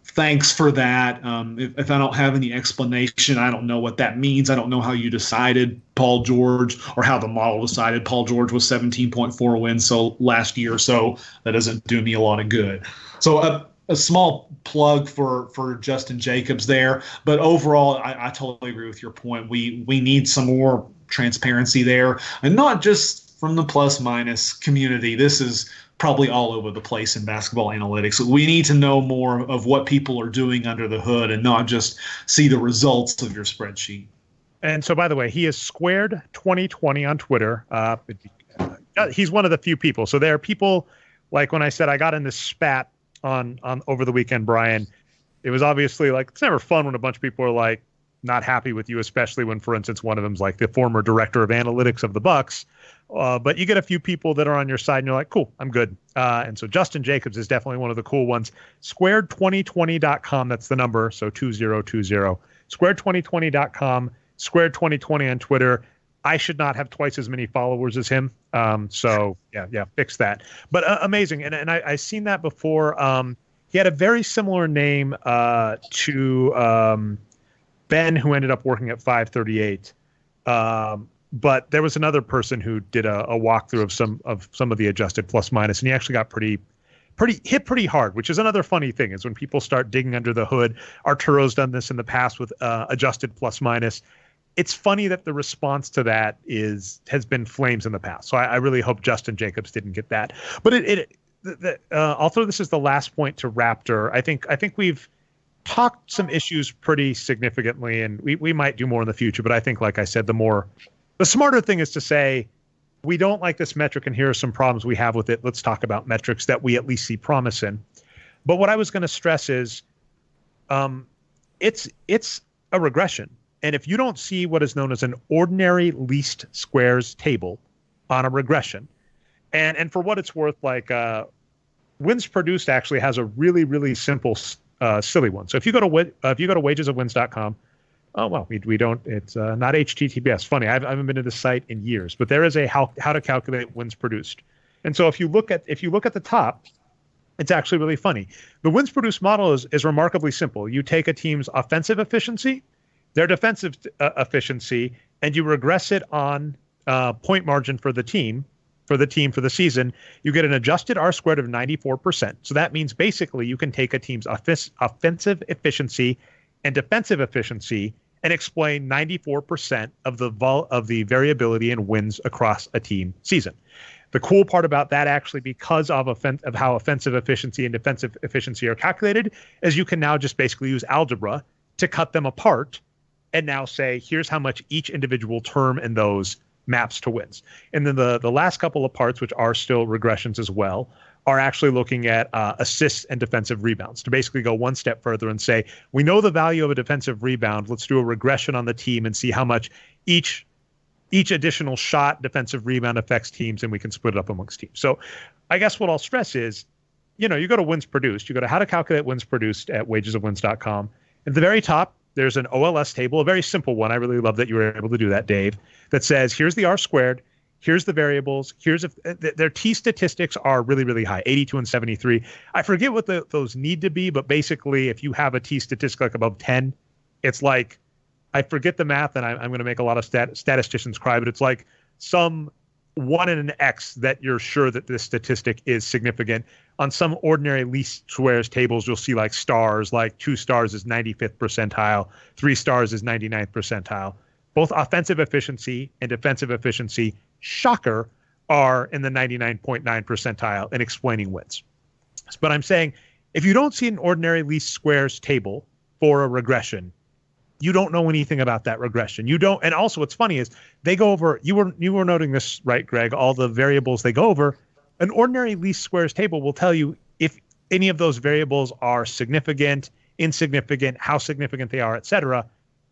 Thanks for that. If I don't have any explanation, I don't know what that means. I don't know how you decided Paul George, or how the model decided Paul George was 17.4 wins last year. So that doesn't do me a lot of good. So a small plug for Justin Jacobs there. But overall, I totally agree with your point. We need some more transparency there, and not just from the plus minus community. This is probably all over the place in basketball analytics. We need to know more of what people are doing under the hood and not just see the results of your spreadsheet. And so, by the way, he is squared 2020 on Twitter. He's one of the few people. So there are people, like when I said I got in this spat on over the weekend, Brian, it was obviously like, it's never fun when a bunch of people are like not happy with you, especially when, for instance, one of them's like the former director of analytics of the Bucks. But you get a few people that are on your side and you're like, cool, I'm good. And so Justin Jacobs is definitely one of the cool ones. Squared2020.com, that's the number. So 2020. Squared2020.com, Squared2020 on Twitter. I should not have twice as many followers as him. So yeah, fix that. But amazing. And I seen that before. He had a very similar name to Ben, who ended up working at 538. But there was another person who did a walkthrough of some of the adjusted plus minus, and he actually got pretty hard, which is another funny thing, is when people start digging under the hood. Arturo's done this in the past with adjusted plus minus. It's funny that the response to that has been flames in the past. So I really hope Justin Jacobs didn't get that. But I'll throw this as the last point to Raptor. I think we've talked some issues pretty significantly, and we might do more in the future. But I think, like I said, the smarter thing is to say, we don't like this metric, and here are some problems we have with it. Let's talk about metrics that we at least see promise in. But what I was going to stress is, it's a regression. And if you don't see what is known as an ordinary least squares table on a regression, and for what it's worth, like wins produced actually has a really, really simple, silly one. So if you go to wagesofwins.com, oh, well, we don't, it's not HTTPS. Funny, I haven't been to this site in years, but there is a how to calculate wins produced. And so if you look at the top, it's actually really funny. The wins produced model is remarkably simple. You take a team's offensive efficiency, their defensive efficiency, and you regress it on point margin for the team for the season. You get an adjusted R squared of 94%. So that means basically you can take a team's offensive efficiency and defensive efficiency and explain 94% of the variability in wins across a team season. The cool part about that, actually, because of how offensive efficiency and defensive efficiency are calculated, is you can now just basically use algebra to cut them apart and now say, here's how much each individual term in those maps to wins. And then the last couple of parts, which are still regressions as well, are actually looking at assists and defensive rebounds, to basically go one step further and say, we know the value of a defensive rebound. Let's do a regression on the team and see how much each additional shot, defensive rebound affects teams, and we can split it up amongst teams. So I guess what I'll stress is, you go to wins produced. You go to how to calculate wins produced at wagesofwins.com. At the very top, there's an OLS table, a very simple one. I really love that you were able to do that, Dave, that says, here's the R squared, here's the variables, here's their T statistics are really, really high, 82 and 73. I forget what those need to be, but basically if you have a T statistic like above 10, it's like, I forget the math, and I'm going to make a lot of statisticians cry, but it's like some 1 in an X that you're sure that this statistic is significant. On some ordinary least squares tables, you'll see like stars, like 2 stars is 95th percentile, 3 stars is 99th percentile. Both offensive efficiency and defensive efficiency, shocker, are in the 99.9 percentile in explaining wins. But I'm saying if you don't see an ordinary least squares table for a regression, you don't know anything about that regression. You don't. And also what's funny is they go over, you were noting this, right, Greg, all the variables they go over. An ordinary least squares table will tell you if any of those variables are significant, insignificant, how significant they are, et cetera.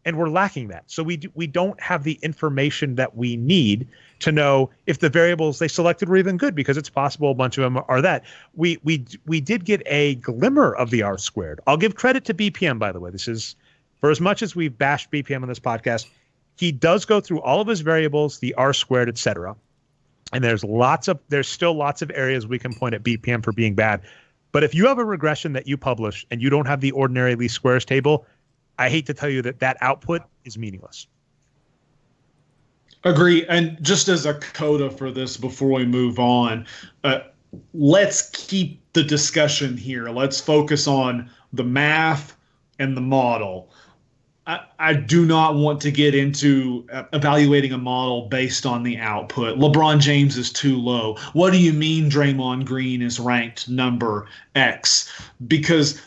And we're lacking that. So we don't have the information that we need to know if the variables they selected were even good, because it's possible a bunch of them are that. We did get a glimmer of the R squared. I'll give credit to BPM, by the way. This is, for as much as we've bashed BPM on this podcast, he does go through all of his variables, the R squared, et cetera. And there's still lots of areas we can point at BPM for being bad. But if you have a regression that you publish and you don't have the ordinary least squares table, I hate to tell you that output is meaningless. Agree. And just as a coda for this before we move on, let's keep the discussion here. Let's focus on the math and the model. I do not want to get into evaluating a model based on the output. LeBron James is too low. What do you mean Draymond Green is ranked number X? Because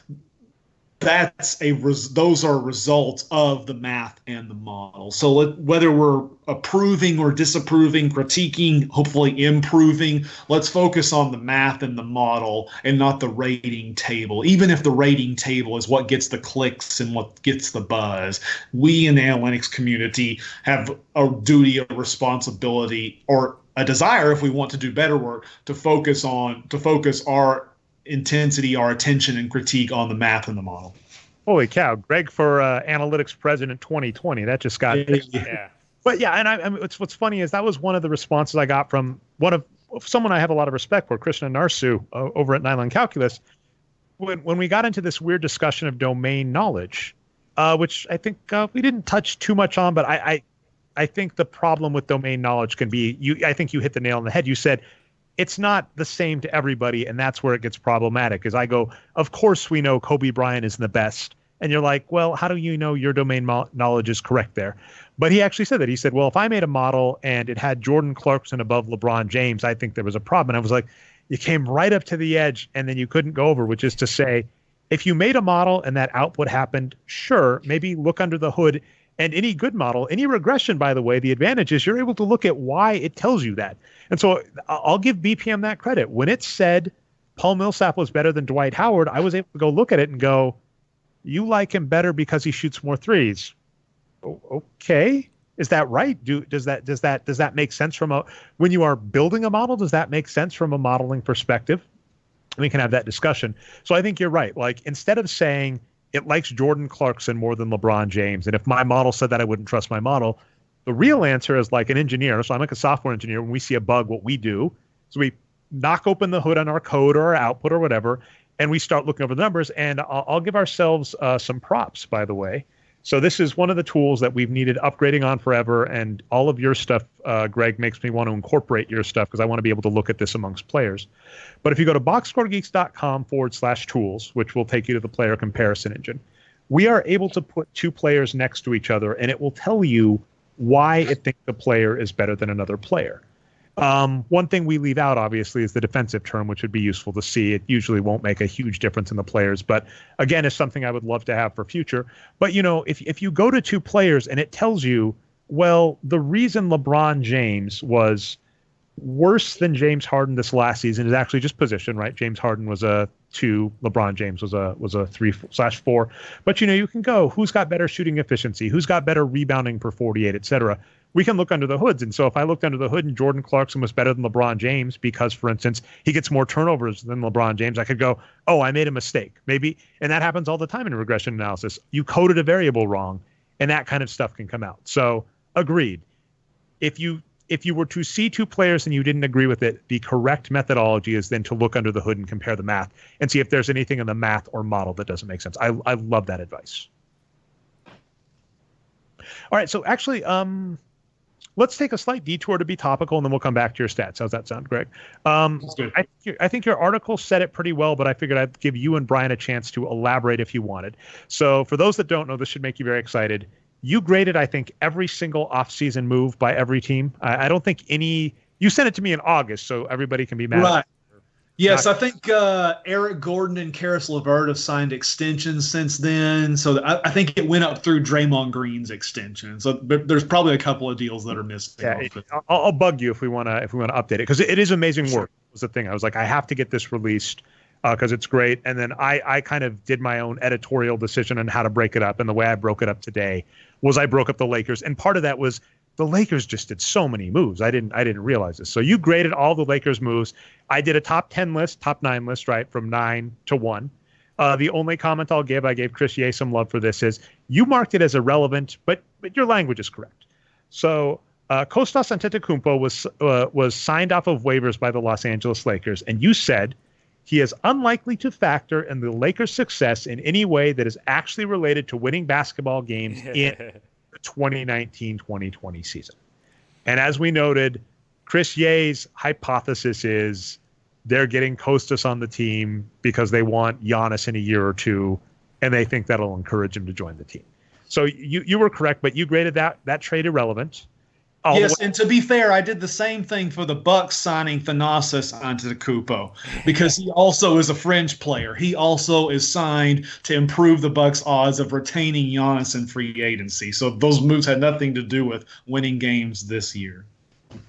those are results of the math and the model. So whether we're approving or disapproving, critiquing, hopefully improving, let's focus on the math and the model and not the rating table. Even if the rating table is what gets the clicks and what gets the buzz, we in the analytics community have a duty, a responsibility, or a desire, if we want to do better work, to focus our intensity, our attention and critique on the math and the model. Holy cow, Greg for analytics president 2020. That just got yeah. But yeah, and I mean, what's funny is that was one of the responses I got from someone I have a lot of respect for, Krishna Narsu over at Nylon Calculus, when we got into this weird discussion of domain knowledge, which I think we didn't touch too much on, but I think the problem with domain knowledge can be I think you hit the nail on the head. You said it's not the same to everybody, and that's where it gets problematic. Is I go, of course we know Kobe Bryant isn't the best, and you're like, well, how do you know your domain knowledge is correct there? But he actually said that. He said, well, if I made a model and it had Jordan Clarkson above LeBron James, I think there was a problem. And I was like, you came right up to the edge, and then you couldn't go over, which is to say, if you made a model and that output happened, sure, maybe look under the hood. And any good model, any regression, by the way, the advantage is you're able to look at why it tells you that. And so I'll give BPM that credit. When it said Paul Millsap was better than Dwight Howard, I was able to go look at it and go, you like him better because he shoots more threes. Okay. Is that right? Does that make sense when you are building a model? Does that make sense from a modeling perspective? We can have that discussion. So I think you're right. Like, instead of saying it likes Jordan Clarkson more than LeBron James, and if my model said that, I wouldn't trust my model. The real answer is like an engineer. So I'm like a software engineer. When we see a bug, what we do is we knock open the hood on our code or our output or whatever, and we start looking over the numbers. And I'll give ourselves some props, by the way. So this is one of the tools that we've needed upgrading on forever. And all of your stuff, Greg, makes me want to incorporate your stuff because I want to be able to look at this amongst players. But if you go to boxscoregeeks.com/tools, which will take you to the player comparison engine, we are able to put two players next to each other, and it will tell you why it thinks the player is better than another player. One thing we leave out, obviously, is the defensive term, which would be useful to see. It usually won't make a huge difference in the players, but again, it's something I would love to have for future. But, you know, if you go to two players and it tells you, well, the reason LeBron James was worse than James Harden this last season is actually just position, right? James Harden was a 2, LeBron James was a 3/4. But, you know, you can go, who's got better shooting efficiency? Who's got better rebounding per 48, et cetera? We can look under the hoods. And so if I looked under the hood and Jordan Clarkson was better than LeBron James because, for instance, he gets more turnovers than LeBron James, I could go, oh, I made a mistake. Maybe. And that happens all the time in regression analysis. You coded a variable wrong, and that kind of stuff can come out. So agreed. If you were to see two players and you didn't agree with it, the correct methodology is then to look under the hood and compare the math and see if there's anything in the math or model that doesn't make sense. I love that advice. All right. So actually, let's take a slight detour to be topical, and then we'll come back to your stats. How's that sound, Greg? That's good. I think your article said it pretty well, but I figured I'd give you and Brian a chance to elaborate if you wanted. So for those that don't know, this should make you very excited. You graded, I think, every single offseason move by every team. I don't think any You sent it to me in August, so everybody can be mad. Right. Yes, I think Eric Gordon and Karis LeVert have signed extensions since then. So I think it went up through Draymond Green's extension. So there's probably a couple of deals that are missing. Yeah, I'll bug you if we want to update it, because it is amazing work. Was the thing I was like, I have to get this released because it's great. And then I kind of did my own editorial decision on how to break it up, and the way I broke it up today was I broke up the Lakers, and part of that was the Lakers just did so many moves. I didn't realize this. So you graded all the Lakers moves. I did a top 10 list, top 9 list, right, from 9 to 1. The only comment I gave Chris Ye some love for this, is you marked it as irrelevant, but your language is correct. So Kostas Antetokounmpo was signed off of waivers by the Los Angeles Lakers, and you said he is unlikely to factor in the Lakers' success in any way that is actually related to winning basketball games in the 2019-2020 season. And as we noted, Chris Ye's hypothesis is they're getting Kostas on the team because they want Giannis in a year or two, and they think that'll encourage him to join the team. So you were correct, but you graded that trade irrelevant. Yes, and to be fair, I did the same thing for the Bucks signing Thanasis Antetokounmpo, because he also is a fringe player. He also is signed to improve the Bucks' odds of retaining Giannis in free agency. So those moves had nothing to do with winning games this year.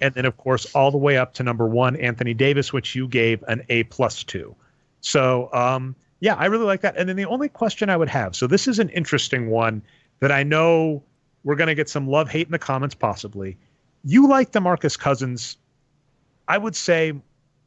And then, of course, all the way up to number 1, Anthony Davis, which you gave an A+ to. So, yeah, I really like that. And then the only question I would have, so this is an interesting one that I know we're going to get some love-hate in the comments possibly. You like DeMarcus Cousins, I would say,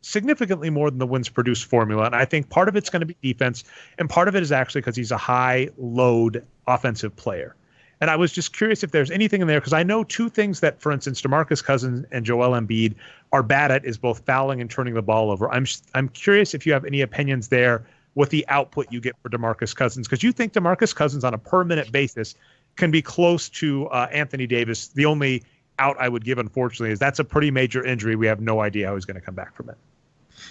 significantly more than the wins produced formula. And I think part of it's going to be defense, and part of it is actually because he's a high-load offensive player. And I was just curious if there's anything in there, because I know two things that, for instance, DeMarcus Cousins and Joel Embiid are bad at is both fouling and turning the ball over. I'm curious if you have any opinions there with the output you get for DeMarcus Cousins, because you think DeMarcus Cousins on a per-minute basis can be close to Anthony Davis. The only out I would give, unfortunately, is that's a pretty major injury. We have no idea how he's going to come back from it.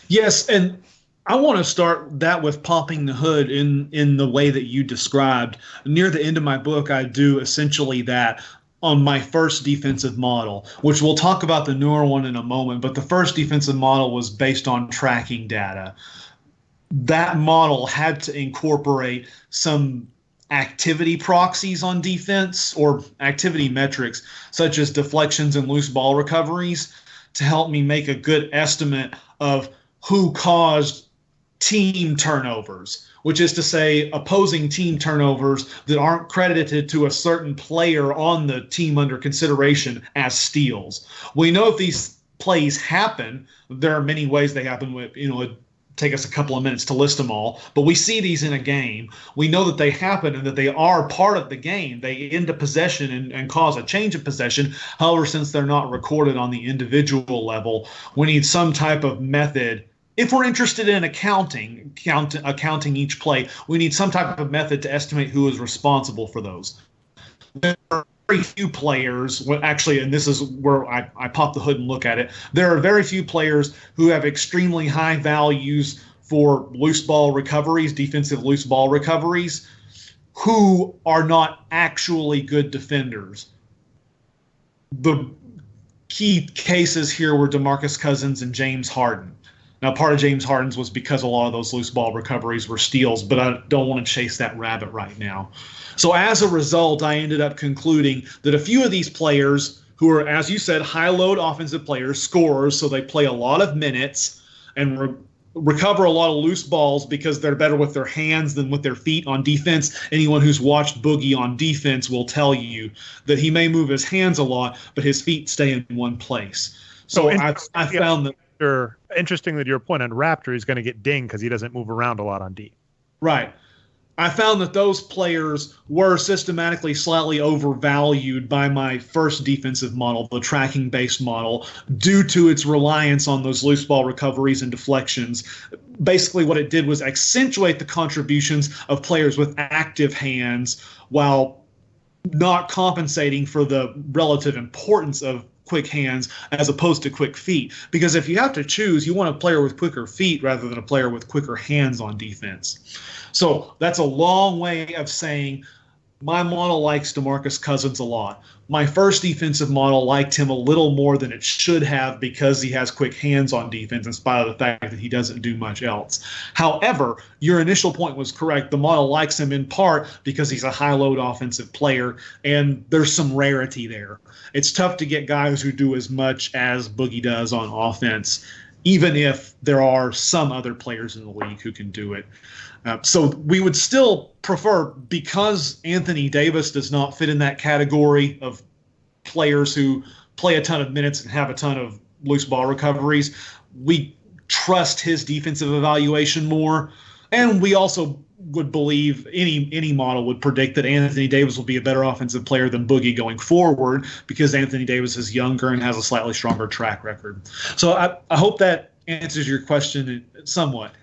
Yes, and I want to start that with popping the hood in the way that you described. Near the end of my book, I do essentially that on my first defensive model, which we'll talk about the newer one in a moment, but the first defensive model was based on tracking data. That model had to incorporate some activity proxies on defense, or activity metrics such as deflections and loose ball recoveries, to help me make a good estimate of who caused team turnovers, which is to say opposing team turnovers that aren't credited to a certain player on the team under consideration as steals. We know if these plays happen, there are many ways they happen. With, take us a couple of minutes to list them all, but we see these in a game. We know that they happen and that they are part of the game. They end a possession and cause a change of possession. However, since they're not recorded on the individual level, we need some type of method. If we're interested in accounting each play, we need some type of method to estimate who is responsible for those. There are very few players, actually, and this is where I pop the hood and look at it, there are very few players who have extremely high values for loose ball recoveries, defensive loose ball recoveries, who are not actually good defenders. The key cases here were DeMarcus Cousins and James Harden. Now, part of James Harden's was because a lot of those loose ball recoveries were steals, but I don't want to chase that rabbit right now. So as a result, I ended up concluding that a few of these players who are, as you said, high-load offensive players, scorers, so they play a lot of minutes and recover a lot of loose balls because they're better with their hands than with their feet on defense. Anyone who's watched Boogie on defense will tell you that he may move his hands a lot, but his feet stay in one place. So I found that... Interesting that your point on Raptor, he's going to get dinged because he doesn't move around a lot on D. Right. I found that those players were systematically slightly overvalued by my first defensive model, the tracking-based model, due to its reliance on those loose ball recoveries and deflections. Basically, what it did was accentuate the contributions of players with active hands while not compensating for the relative importance of quick hands as opposed to quick feet. Because if you have to choose, you want a player with quicker feet rather than a player with quicker hands on defense. So that's a long way of saying My model likes DeMarcus Cousins a lot. My first defensive model liked him a little more than it should have because he has quick hands on defense in spite of the fact that he doesn't do much else. However, your initial point was correct. The model likes him in part because he's a high-load offensive player, and there's some rarity there. It's tough to get guys who do as much as Boogie does on offense, even if there are some other players in the league who can do it. So we would still prefer, because Anthony Davis does not fit in that category of players who play a ton of minutes and have a ton of loose ball recoveries, we trust his defensive evaluation more. And we also would believe any model would predict that Anthony Davis will be a better offensive player than Boogie going forward because Anthony Davis is younger and has a slightly stronger track record. So I hope that answers your question somewhat.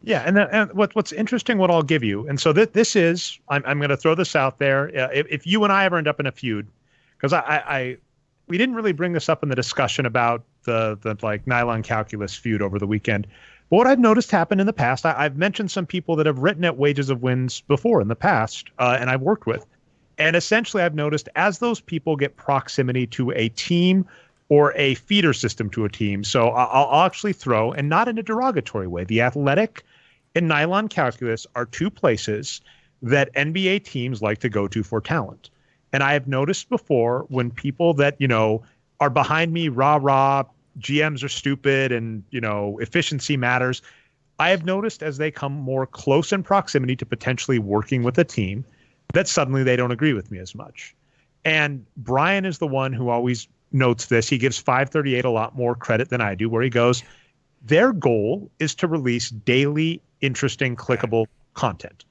Yeah, and what's interesting, what I'll give you, and so this is, I'm going to throw this out there. If you and I ever end up in a feud, because we didn't really bring this up in the discussion about the like nylon calculus feud over the weekend, but what I've noticed happen in the past, I've mentioned some people that have written at Wages of Wins before in the past, and I've worked with, and essentially I've noticed as those people get proximity to a team or a feeder system to a team, so I'll actually throw, and not in a derogatory way, The Athletic and Nylon Calculus are two places that NBA teams like to go to for talent. And I have noticed before when people that, are behind me, rah, GMs are stupid and, efficiency matters. I have noticed as they come more close in proximity to potentially working with a team that suddenly they don't agree with me as much. And Brian is the one who always notes this. He gives 538 a lot more credit than I do, where he goes, their goal is to release daily, interesting, clickable content.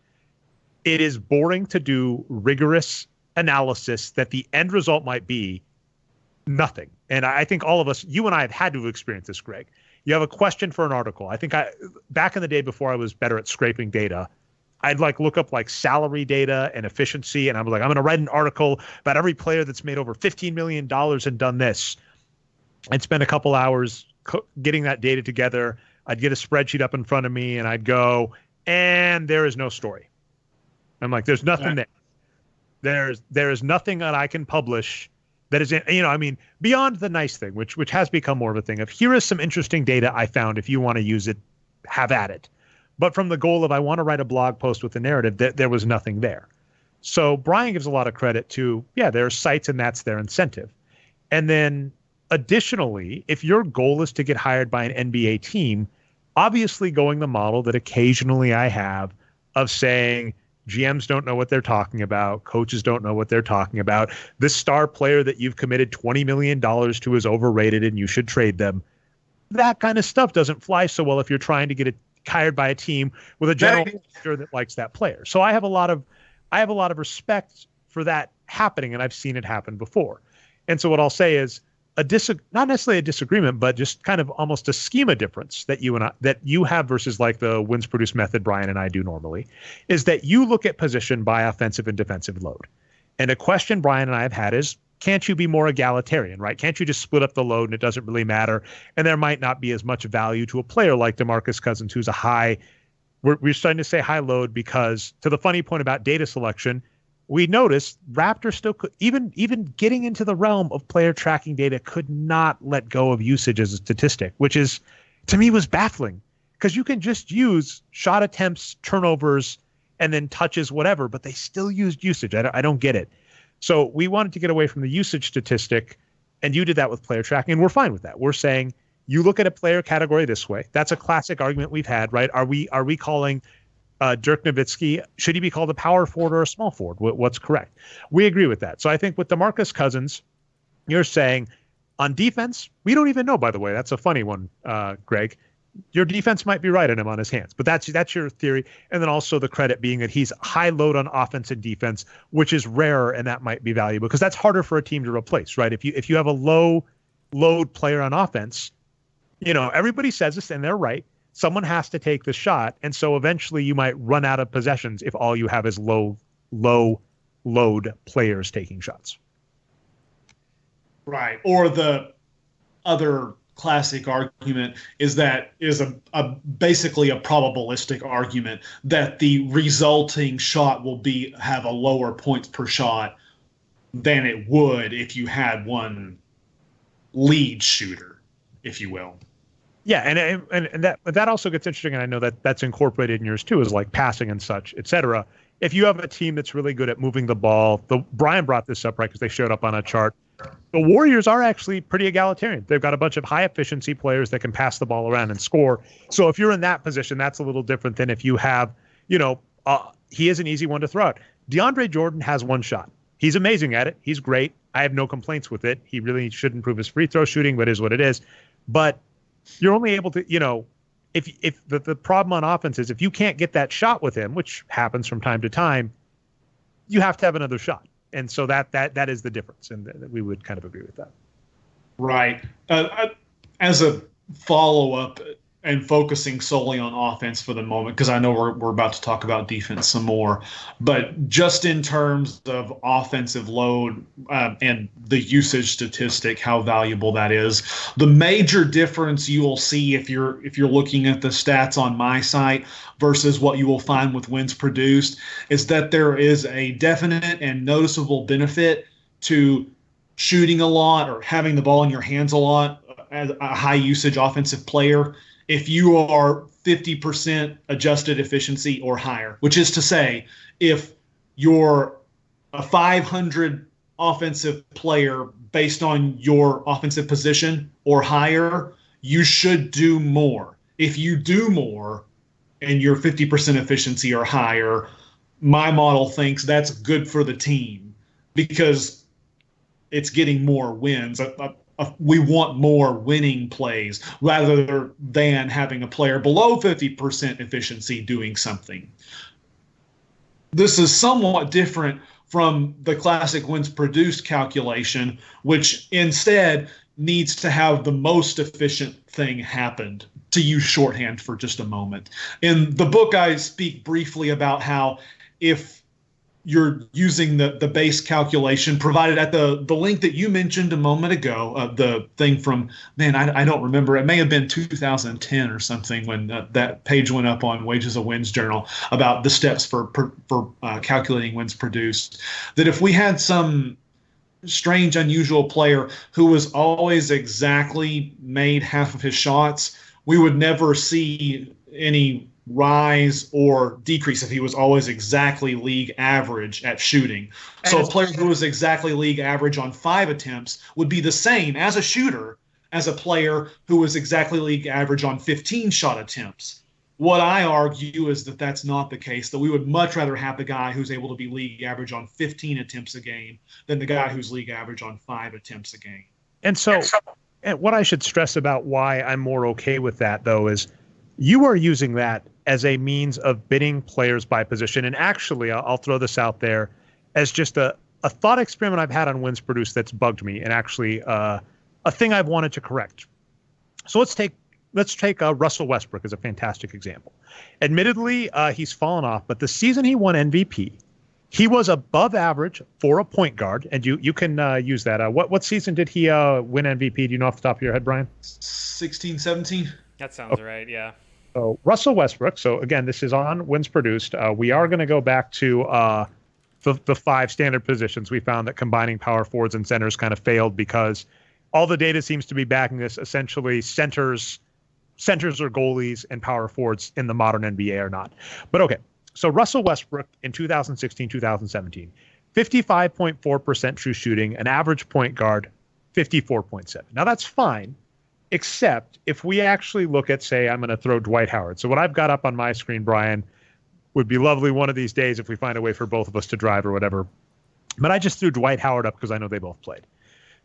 It is boring to do rigorous analysis that the end result might be nothing. And I think all of us, you and I have had to experience this, Greg. You have a question for an article. I think back in the day before I was better at scraping data, I'd look up salary data and efficiency. And I'm like, I'm going to write an article about every player that's made over $15 million and done this. I'd spend a couple hours getting that data together. I'd get a spreadsheet up in front of me and I'd go, and there is no story. I'm like, there's nothing there. There is nothing that I can publish that is, beyond the nice thing, which has become more of a thing of here is some interesting data I found. If you want to use it, have at it. But from the goal of I want to write a blog post with a narrative, there was nothing there. So Brian gives a lot of credit to, there are sites and that's their incentive. And then additionally, if your goal is to get hired by an NBA team, obviously going the model that occasionally I have of saying GMs don't know what they're talking about, coaches don't know what they're talking about, this star player that you've committed $20 million to is overrated and you should trade them. That kind of stuff doesn't fly so well if you're trying to get hired by a team with a general manager that likes that player. So I have a lot of respect for that happening, and I've seen it happen before. And so what I'll say is not necessarily a disagreement, but just kind of almost a schema difference that you have versus the wins produce method Brian and I do normally, is that you look at position by offensive and defensive load. And a question Brian and I have had is, can't you be more egalitarian, right? Can't you just split up the load and it doesn't really matter? And there might not be as much value to a player like DeMarcus Cousins, who's we're starting to say high load because, to the funny point about data selection, we noticed Raptor still could, even getting into the realm of player tracking data, could not let go of usage as a statistic, which is, to me, was baffling because you can just use shot attempts, turnovers, and then touches, whatever, but they still used usage. I don't get it. So we wanted to get away from the usage statistic, and you did that with player tracking, and we're fine with that. We're saying you look at a player category this way. That's a classic argument we've had, right? Are we calling Dirk Nowitzki, should he be called a power forward or a small forward? What's correct? We agree with that. So I think with DeMarcus Cousins, you're saying on defense, we don't even know, by the way. That's a funny one, Greg. Your defense might be right on him on his hands, but that's your theory. And then also the credit being that he's high load on offense and defense, which is rarer, and that might be valuable because that's harder for a team to replace, right? If you have a low load player on offense, everybody says this and they're right. Someone has to take the shot. And so eventually you might run out of possessions if all you have is low load players taking shots. Right. Or the other classic argument is basically a probabilistic argument that the resulting shot will have a lower points per shot than it would if you had one lead shooter, if you will. Yeah, and that also gets interesting, and I know that that's incorporated in yours too, is like passing and such, et cetera. If you have a team that's really good at moving the ball, Brian brought this up, right, because they showed up on a chart. The Warriors are actually pretty egalitarian. They've got a bunch of high efficiency players that can pass the ball around and score. So if you're in that position, that's a little different than if you have, he is an easy one to throw out. DeAndre Jordan has one shot. He's amazing at it. He's great. I have no complaints with it. He really should improve his free throw shooting, but it is what it is. But you're only able to, if the problem on offense is if you can't get that shot with him, which happens from time to time, you have to have another shot. And so that is the difference, and we would kind of agree with that. Right. As a follow-up and focusing solely on offense for the moment, because I know we're about to talk about defense some more, but just in terms of offensive load and the usage statistic, how valuable that is, the major difference you will see if you're looking at the stats on my site versus what you will find with wins produced is that there is a definite and noticeable benefit to shooting a lot or having the ball in your hands a lot as a high usage offensive player if you are 50% adjusted efficiency or higher, which is to say, if you're a 500 offensive player based on your offensive position or higher, you should do more. If you do more and you're 50% efficiency or higher, my model thinks that's good for the team because it's getting more wins. We want more winning plays rather than having a player below 50% efficiency doing something. This is somewhat different from the classic wins produced calculation, which instead needs to have the most efficient thing happened, to use shorthand for just a moment. In the book, I speak briefly about how if you're using the base calculation provided at the link that you mentioned a moment ago, the thing from, I don't remember, it may have been 2010 or something when that page went up on Wages of Wins Journal about the steps for calculating wins produced, that if we had some strange, unusual player who was always exactly made half of his shots, we would never see any rise or decrease if he was always exactly league average at shooting. So a player who was exactly league average on 5 attempts would be the same as a shooter as a player who was exactly league average on 15 shot attempts. What I argue is that that's not the case, that we would much rather have the guy who's able to be league average on 15 attempts a game than the guy who's league average on 5 attempts a game. And so what I should stress about why I'm more okay with that, though, is you are using that as a means of bidding players by position. And actually, I'll throw this out there as just a thought experiment I've had on wins produced that's bugged me, and actually a thing I've wanted to correct. So let's take Russell Westbrook as a fantastic example. Admittedly, he's fallen off, but the season he won MVP, he was above average for a point guard, and you can use that. What season did he win MVP? Do you know off the top of your head, Brian? 16, 17? That sounds right, yeah. So Russell Westbrook. So again, this is on wins produced. We are going to go back to the 5 standard positions. We found that combining power forwards and centers kind of failed because all the data seems to be backing this. Essentially, centers are goalies and power forwards in the modern NBA are not. But okay, so Russell Westbrook in 2016, 2017, 55.4% true shooting, an average point guard, 54.7. Now that's fine. Except if we actually look at, say, I'm going to throw Dwight Howard. So what I've got up on my screen, Brian, would be lovely one of these days if we find a way for both of us to drive or whatever. But I just threw Dwight Howard up because I know they both played.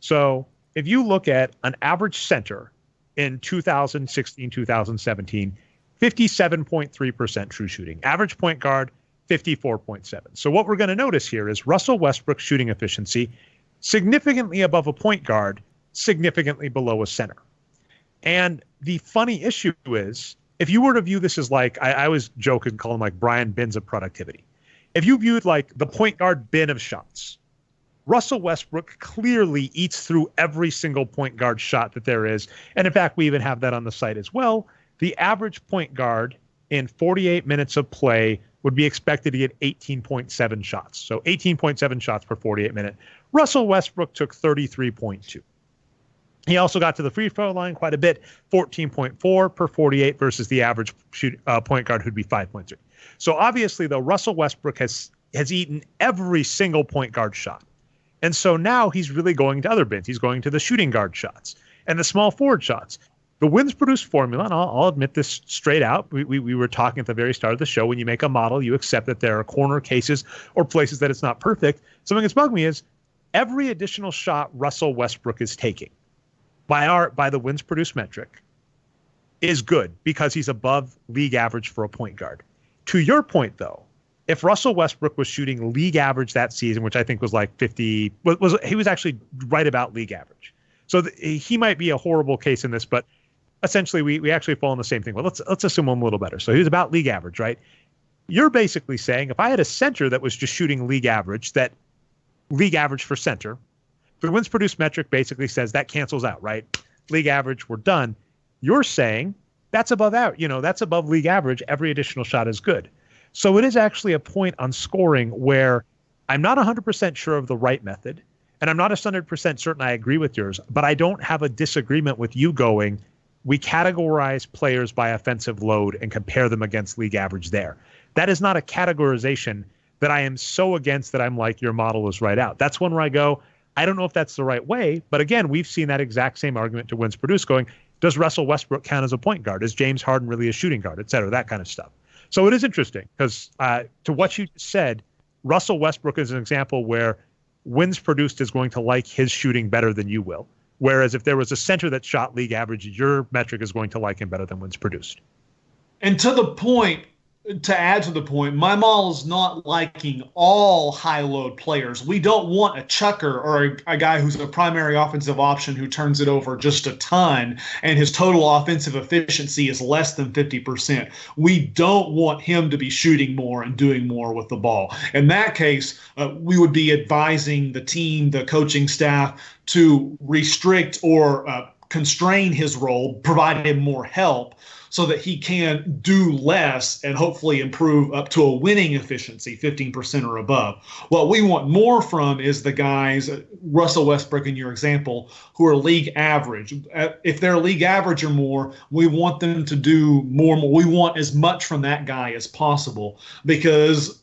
So if you look at an average center in 2016, 2017, 57.3% true shooting. Average point guard, 54.7. So what we're going to notice here is Russell Westbrook's shooting efficiency significantly above a point guard, significantly below a center. And the funny issue is, if you were to view this as like, I always joke and call him like Brian bins of productivity. If you viewed like the point guard bin of shots, Russell Westbrook clearly eats through every single point guard shot that there is. And in fact, we even have that on the site as well. The average point guard in 48 minutes of play would be expected to get 18.7 shots. So 18.7 shots per 48 minute. Russell Westbrook took 33.2. He also got to the free throw line quite a bit, 14.4 per 48 versus the average point guard who'd be 5.3. So obviously, though, Russell Westbrook has eaten every single point guard shot. And so now he's really going to other bins. He's going to the shooting guard shots and the small forward shots. The wins produced formula, and I'll admit this straight out. We were talking at the very start of the show. When you make a model, you accept that there are corner cases or places that it's not perfect. Something that's bugged me is every additional shot Russell Westbrook is taking by the wins produced metric is good because he's above league average for a point guard. To your point, though, if Russell Westbrook was shooting league average that season, which I think was like 50, he was actually right about league average. So he might be a horrible case in this, but essentially we actually fall in the same thing. Well, let's assume I'm a little better. So he was about league average, right? You're basically saying if I had a center that was just shooting league average for center, the wins produced metric basically says that cancels out, right? League average, we're done. You're saying that's above out, that's above league average. Every additional shot is good. So it is actually a point on scoring where I'm not 100% sure of the right method, and I'm not 100% certain I agree with yours, but I don't have a disagreement with you going, we categorize players by offensive load and compare them against league average there. That is not a categorization that I am so against that I'm like, your model is right out. That's one where I go, I don't know if that's the right way, but again, we've seen that exact same argument to wins produced going, does Russell Westbrook count as a point guard? Is James Harden really a shooting guard, et cetera, that kind of stuff. So it is interesting because to what you said, Russell Westbrook is an example where wins produced is going to like his shooting better than you will. Whereas if there was a center that shot league average, your metric is going to like him better than wins produced. And to add to the point, my model is not liking all high-load players. We don't want a chucker or a guy who's a primary offensive option who turns it over just a ton and his total offensive efficiency is less than 50%. We don't want him to be shooting more and doing more with the ball. In that case, we would be advising the team, the coaching staff, to restrict or constrain his role, provide him more help, so that he can do less and hopefully improve up to a winning efficiency, 15% or above. What we want more from is the guys, Russell Westbrook in your example, who are league average. If they're league average or more, we want them to do more. We want as much from that guy as possible because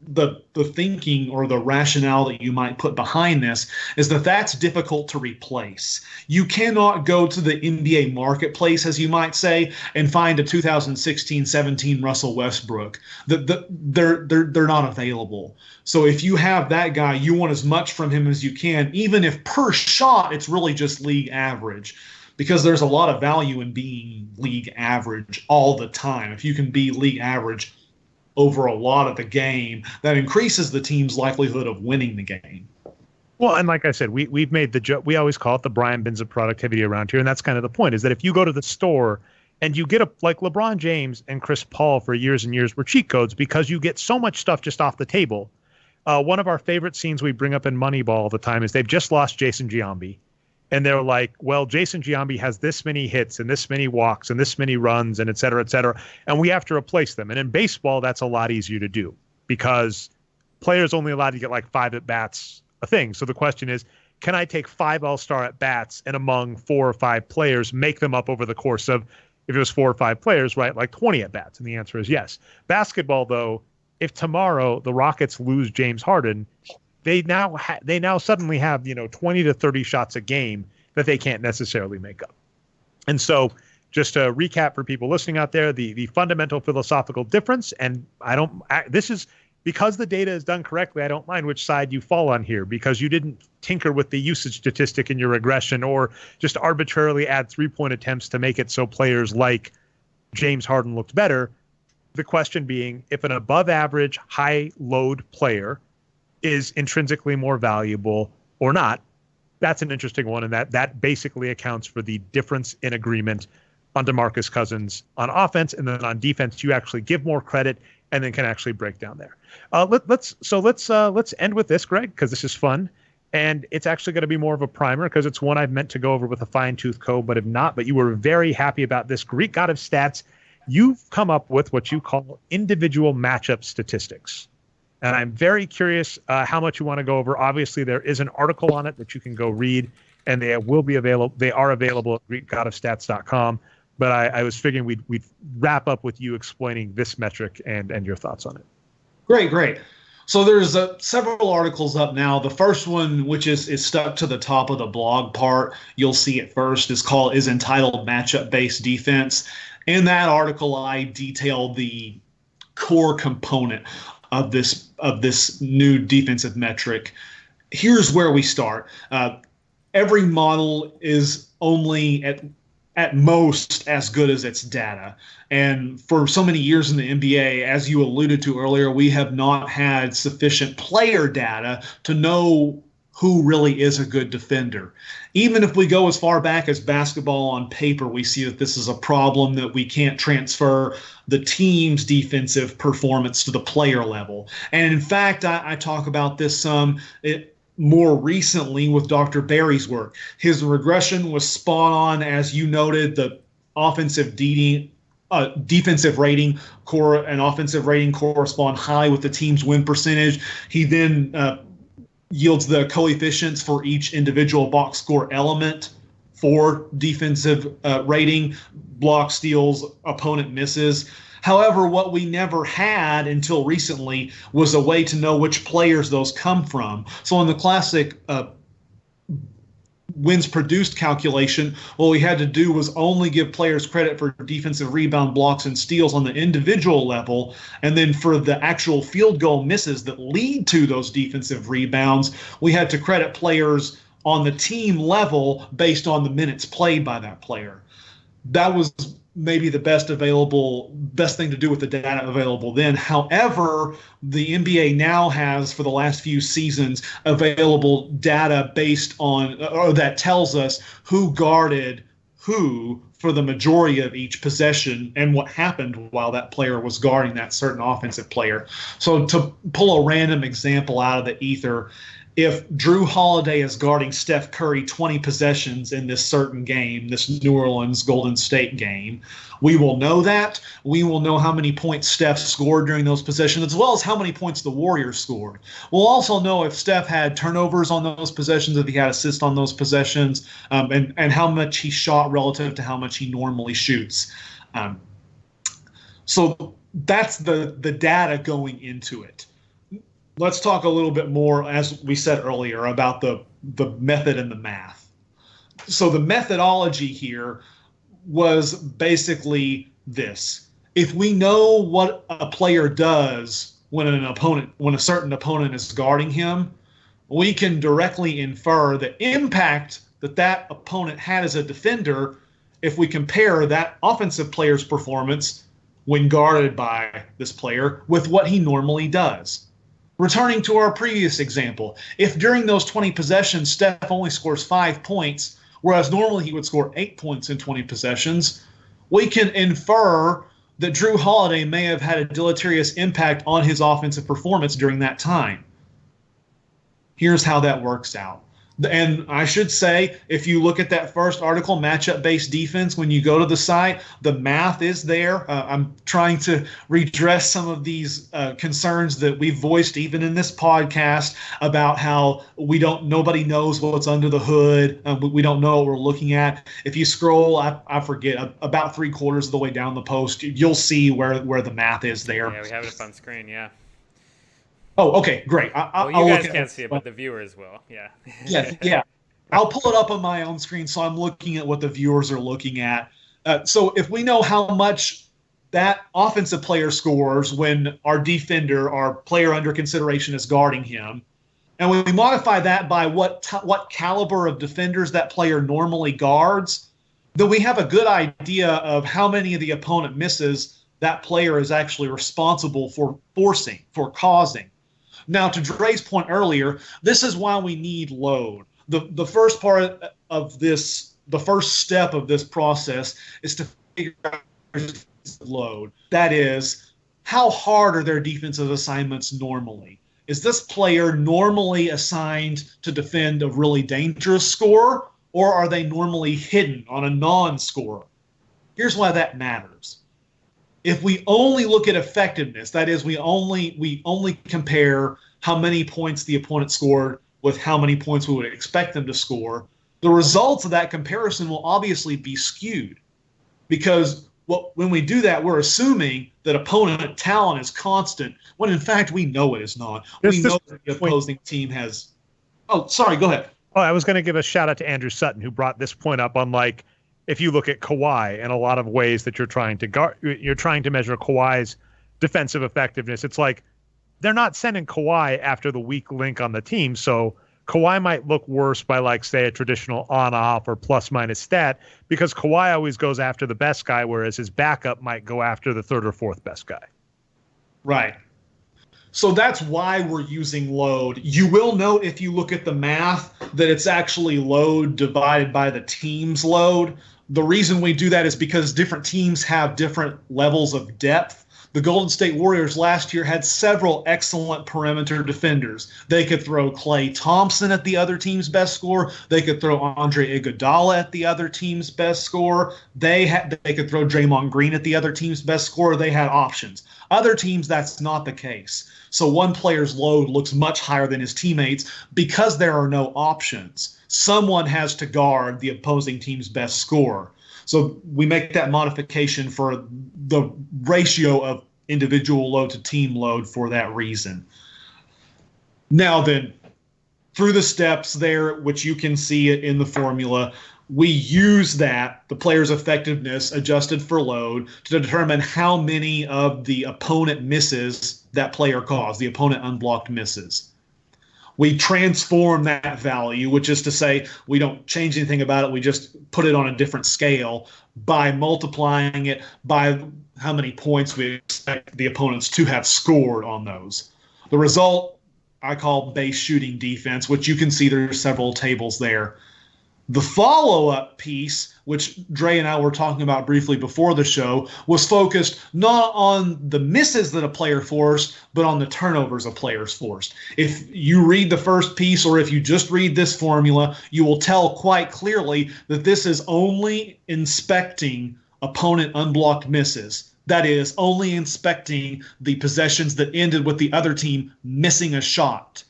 the thinking or the rationale that you might put behind this is that that's difficult to replace. You cannot go to the NBA marketplace, as you might say, and find a 2016-17 Russell Westbrook. They're not available. So if you have that guy, you want as much from him as you can, even if per shot it's really just league average. Because there's a lot of value in being league average all the time. If you can be league average over a lot of the game, that increases the team's likelihood of winning the game. Well, and like I said, we've made the joke. We always call it the Brian Bins of productivity around here, and that's kind of the point, is that if you go to the store and you get like LeBron James and Chris Paul for years and years were cheat codes because you get so much stuff just off the table. One of our favorite scenes we bring up in Moneyball all the time is they've just lost Jason Giambi. And they're like, well, Jason Giambi has this many hits and this many walks and this many runs and et cetera, and we have to replace them. And in baseball, that's a lot easier to do because players only allowed to get like 5 at-bats a thing. So the question is, can I take 5 all-star at-bats and among 4 or 5 players, make them up over the course of, if it was 4 or 5 players, right, like 20 at-bats? And the answer is yes. Basketball, though, if tomorrow the Rockets lose James Harden, they now suddenly have 20 to 30 shots a game that they can't necessarily make up. And so just to recap for people listening out there, the fundamental philosophical difference, and this is because the data is done correctly, I don't mind which side you fall on here because you didn't tinker with the usage statistic in your regression or just arbitrarily add 3-point attempts to make it so players like James Harden looked better. The question being, if an above average high load player is intrinsically more valuable or not, that's an interesting one. And that basically accounts for the difference in agreement on DeMarcus Cousins on offense. And then on defense, you actually give more credit and then can actually break down there. Let's end with this, Greg, because this is fun. And it's actually going to be more of a primer because it's one I've meant to go over with a fine-tooth comb, but have not. But you were very happy about this. Greek God of Stats, you've come up with what you call individual matchup statistics. And I'm very curious how much you want to go over. Obviously, there is an article on it that you can go read, and they will be available. They are available at GreekGodOfStats.com. But I was figuring we'd wrap up with you explaining this metric and your thoughts on it. Great. So there's several articles up now. The first one, which is stuck to the top of the blog part, you'll see it first, is entitled Matchup-Based Defense. In that article, I detail the core component of this new defensive metric. Here's where we start. Every model is only at most as good as its data. And for so many years in the NBA, as you alluded to earlier, we have not had sufficient player data to know who really is a good defender. Even if we go as far back as basketball on paper, we see that this is a problem, that we can't transfer the team's defensive performance to the player level. And in fact, I talk about this some more recently with Dr. Barry's work. His regression was spot on, as you noted. The defensive rating and offensive rating correspond high with the team's win percentage. He then yields the coefficients for each individual box score element for defensive rating: block, steals, opponent misses. However, what we never had until recently was a way to know which players those come from. So in the classic wins produced calculation, what we had to do was only give players credit for defensive rebound, blocks, and steals on the individual level. And then for the actual field goal misses that lead to those defensive rebounds, we had to credit players on the team level based on the minutes played by that player. That was maybe the best thing to do with the data available then. However, the NBA now has, for the last few seasons, available data based on, or that tells us who guarded who for the majority of each possession and what happened while that player was guarding that certain offensive player. So to pull a random example out of the ether, if Drew Holiday is guarding Steph Curry 20 possessions in this certain game, this New Orleans Golden State game, we will know that. We will know how many points Steph scored during those possessions, as well as how many points the Warriors scored. We'll also know if Steph had turnovers on those possessions, if he had assists on those possessions, and how much he shot relative to how much he normally shoots. So that's the data going into it. Let's talk a little bit more, as we said earlier, about the method and the math. So the methodology here was basically this. If we know what a player does when a certain opponent is guarding him, we can directly infer the impact that opponent had as a defender if we compare that offensive player's performance when guarded by this player with what he normally does. Returning to our previous example, if during those 20 possessions Steph only scores 5 points, whereas normally he would score 8 points in 20 possessions, we can infer that Drew Holiday may have had a deleterious impact on his offensive performance during that time. Here's how that works out. And I should say, if you look at that first article, matchup-based defense, when you go to the site, the math is there. I'm trying to redress some of these concerns that we've voiced even in this podcast about how nobody knows what's under the hood. We don't know what we're looking at. If you scroll, I forget, about 3/4 of the way down the post, you'll see where the math is there. Yeah, we have it up on screen, yeah. Oh, okay, great. Well, you guys can't see it, but the viewers will. Yeah. Yeah. I'll pull it up on my own screen, so I'm looking at what the viewers are looking at. So if we know how much that offensive player scores when our defender, our player under consideration, is guarding him, and we modify that by what caliber of defenders that player normally guards, then we have a good idea of how many of the opponent misses that player is actually responsible for causing. Now, to Dre's point earlier, this is why we need load. The first part of this, the first step of this process is to figure out load. That is, how hard are their defensive assignments normally? is this player normally assigned to defend a really dangerous scorer, or are they normally hidden on a non-scorer? Here's why that matters. If we only look at effectiveness, that is, we only compare how many points the opponent scored with how many points we would expect them to score, the results of that comparison will obviously be skewed. Because when we do that, we're assuming that opponent talent is constant, when in fact we know it is not. We know that the opposing team has... Oh, sorry, go ahead. Oh, I was going to give a shout out to Andrew Sutton, who brought this point up on, like, if you look at Kawhi and a lot of ways that you're trying to measure Kawhi's defensive effectiveness, it's like they're not sending Kawhi after the weak link on the team. So Kawhi might look worse by, like, say, a traditional on-off or plus-minus stat, because Kawhi always goes after the best guy, whereas his backup might go after the third or fourth best guy. Right. So that's why we're using load. You will note, if you look at the math, that it's actually load divided by the team's load. The reason we do that is because different teams have different levels of depth. The Golden State Warriors last year had several excellent perimeter defenders. They could throw Klay Thompson at the other team's best scorer. They could throw Andre Iguodala at the other team's best scorer. They could throw Draymond Green at the other team's best scorer. They had options. Other teams, that's not the case. So one player's load looks much higher than his teammates because there are no options. Someone has to guard the opposing team's best scorer. So we make that modification for the ratio of individual load to team load for that reason. Now then, through the steps there, which you can see it in the formula, we use that, the player's effectiveness adjusted for load, to determine how many of the opponent misses that player caused, the opponent unblocked misses. We transform that value, which is to say we don't change anything about it. We just put it on a different scale by multiplying it by how many points we expect the opponents to have scored on those. The result I call base shooting defense, which you can see there's several tables there. The follow-up piece, which Dre and I were talking about briefly before the show, was focused not on the misses that a player forced, but on the turnovers a player's forced. If you read the first piece, or if you just read this formula, you will tell quite clearly that this is only inspecting opponent unblocked misses. That is, only inspecting the possessions that ended with the other team missing a shot.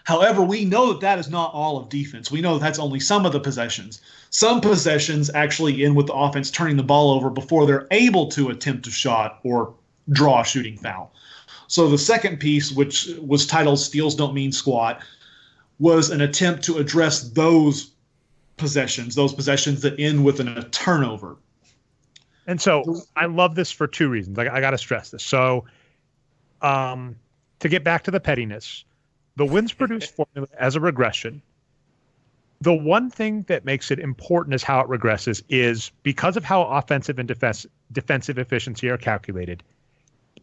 However, we know that that is not all of defense. We know that that's only some of the possessions. Some possessions actually end with the offense turning the ball over before they're able to attempt a shot or draw a shooting foul. So the second piece, which was titled Steals Don't Mean Squat, was an attempt to address those possessions that end with a turnover. And so I love this for two reasons. I got to stress this. So to get back to the pettiness, the wins produced formula as a regression, the one thing that makes it important is how it regresses is because of how offensive and defensive efficiency are calculated.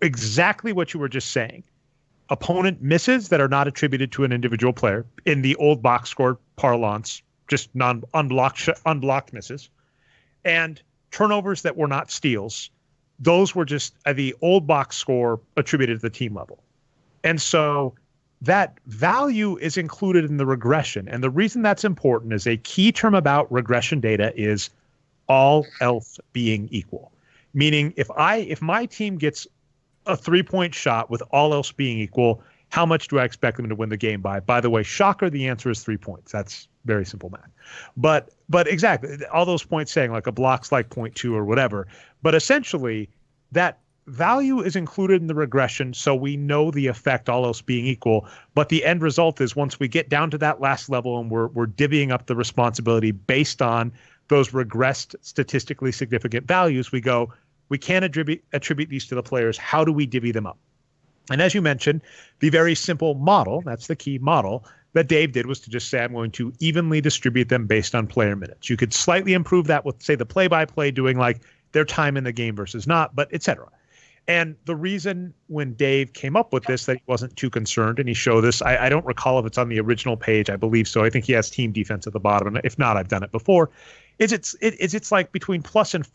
Exactly what you were just saying. Opponent misses that are not attributed to an individual player in the old box score parlance, just unblocked misses, and turnovers that were not steals. Those were just the old box score attributed to the team level. And so that value is included in the regression. And the reason that's important is a key term about regression data is all else being equal. Meaning if my team gets a 3-point shot with all else being equal, how much do I expect them to win the game by? By the way, shocker, the answer is 3 points. That's very simple math. But exactly, all those points saying like a block's like 0.2 or whatever. But essentially, that value is included in the regression, so we know the effect, all else being equal. But the end result is once we get down to that last level and we're divvying up the responsibility based on those regressed statistically significant values, we go, we can't attribute these to the players. How do we divvy them up? And as you mentioned, the very simple model, that's the key model, that Dave did was to just say, I'm going to evenly distribute them based on player minutes. You could slightly improve that with, say, the play-by-play doing like their time in the game versus not, but et cetera. And the reason when Dave came up with this that he wasn't too concerned, and he showed this, I don't recall if it's on the original page, I believe so. I think he has team defense at the bottom, and if not, I've done it before. It's like between plus and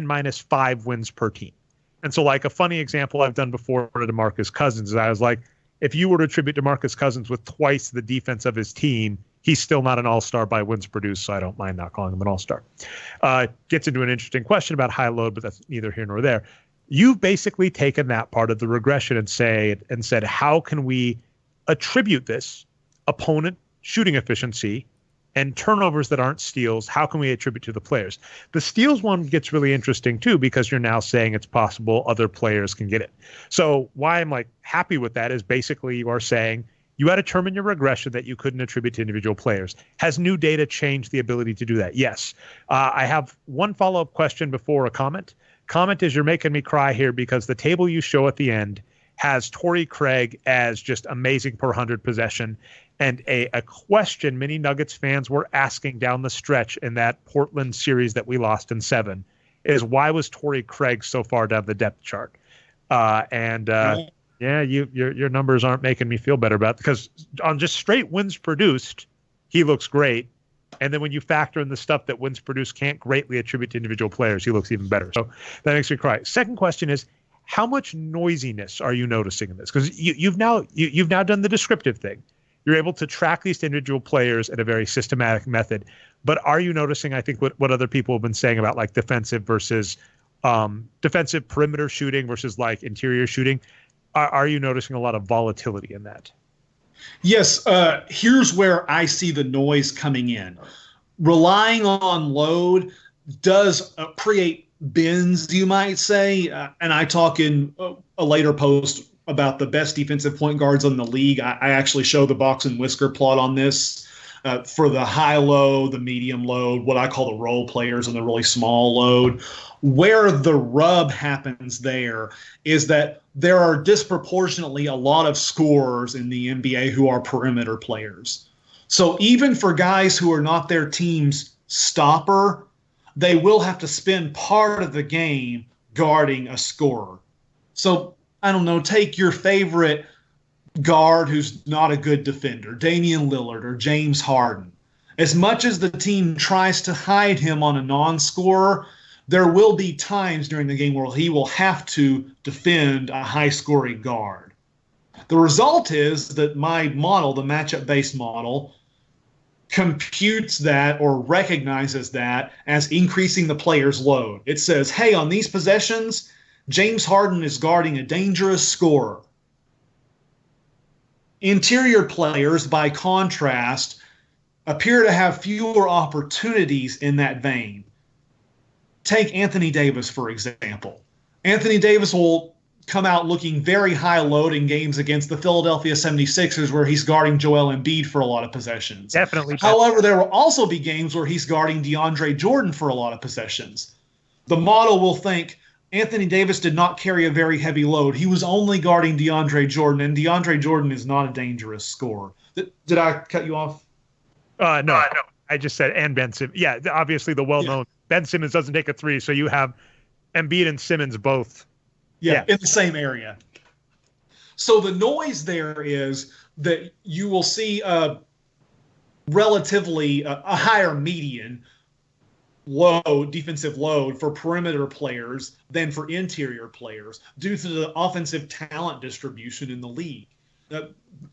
minus 5 wins per team. And so like a funny example I've done before to DeMarcus Cousins is I was like, if you were to attribute DeMarcus Cousins with twice the defense of his team, he's still not an all-star by wins produced, so I don't mind not calling him an all-star. Gets into an interesting question about high load, but that's neither here nor there. You've basically taken that part of the regression and said, how can we attribute this opponent shooting efficiency and turnovers that aren't steals? How can we attribute to the players? The steals one gets really interesting too, because you're now saying it's possible other players can get it. So why I'm like happy with that is basically you are saying you had a term in your regression that you couldn't attribute to individual players. Has new data changed the ability to do that? Yes. I have one follow-up question before a comment. Comment is, you're making me cry here because the table you show at the end has Torrey Craig as just amazing per 100 possession. And a question many Nuggets fans were asking down the stretch in that Portland series that we lost in 7 is, why was Torrey Craig so far down the depth chart? Yeah, your numbers aren't making me feel better about it, because on just straight wins produced, he looks great. And then when you factor in the stuff that wins produced can't greatly attribute to individual players, he looks even better. So that makes me cry. Second question is, how much noisiness are you noticing in this? Because you've now done the descriptive thing. You're able to track these individual players in a very systematic method. But are you noticing, I think, what other people have been saying about like defensive versus defensive perimeter shooting versus like interior shooting? Are you noticing a lot of volatility in that? Yes. Here's where I see the noise coming in. Relying on load does create bins, you might say. And I talk in a later post about the best defensive point guards in the league. I actually show the box and whisker plot on this for the high load, the medium load, what I call the role players, and the really small load. Where the rub happens there is that there are disproportionately a lot of scorers in the NBA who are perimeter players. So even for guys who are not their team's stopper, they will have to spend part of the game guarding a scorer. So, I don't know, take your favorite guard who's not a good defender, Damian Lillard or James Harden. As much as the team tries to hide him on a non-scorer, there will be times during the game where he will have to defend a high-scoring guard. The result is that my model, the matchup-based model, computes that or recognizes that as increasing the player's load. It says, hey, on these possessions, James Harden is guarding a dangerous scorer. Interior players, by contrast, appear to have fewer opportunities in that vein. Take Anthony Davis, for example. Anthony Davis will come out looking very high load in games against the Philadelphia 76ers where he's guarding Joel Embiid for a lot of possessions. Definitely. However, there will also be games where he's guarding DeAndre Jordan for a lot of possessions. The model will think Anthony Davis did not carry a very heavy load. He was only guarding DeAndre Jordan, and DeAndre Jordan is not a dangerous scorer. Did I cut you off? No. I just said, and Ben Simmons. Yeah, obviously the well-known Ben Simmons doesn't take a three, so you have Embiid and Simmons both. In the same area. So the noise there is that you will see relatively a higher median load, defensive load for perimeter players than for interior players due to the offensive talent distribution in the league.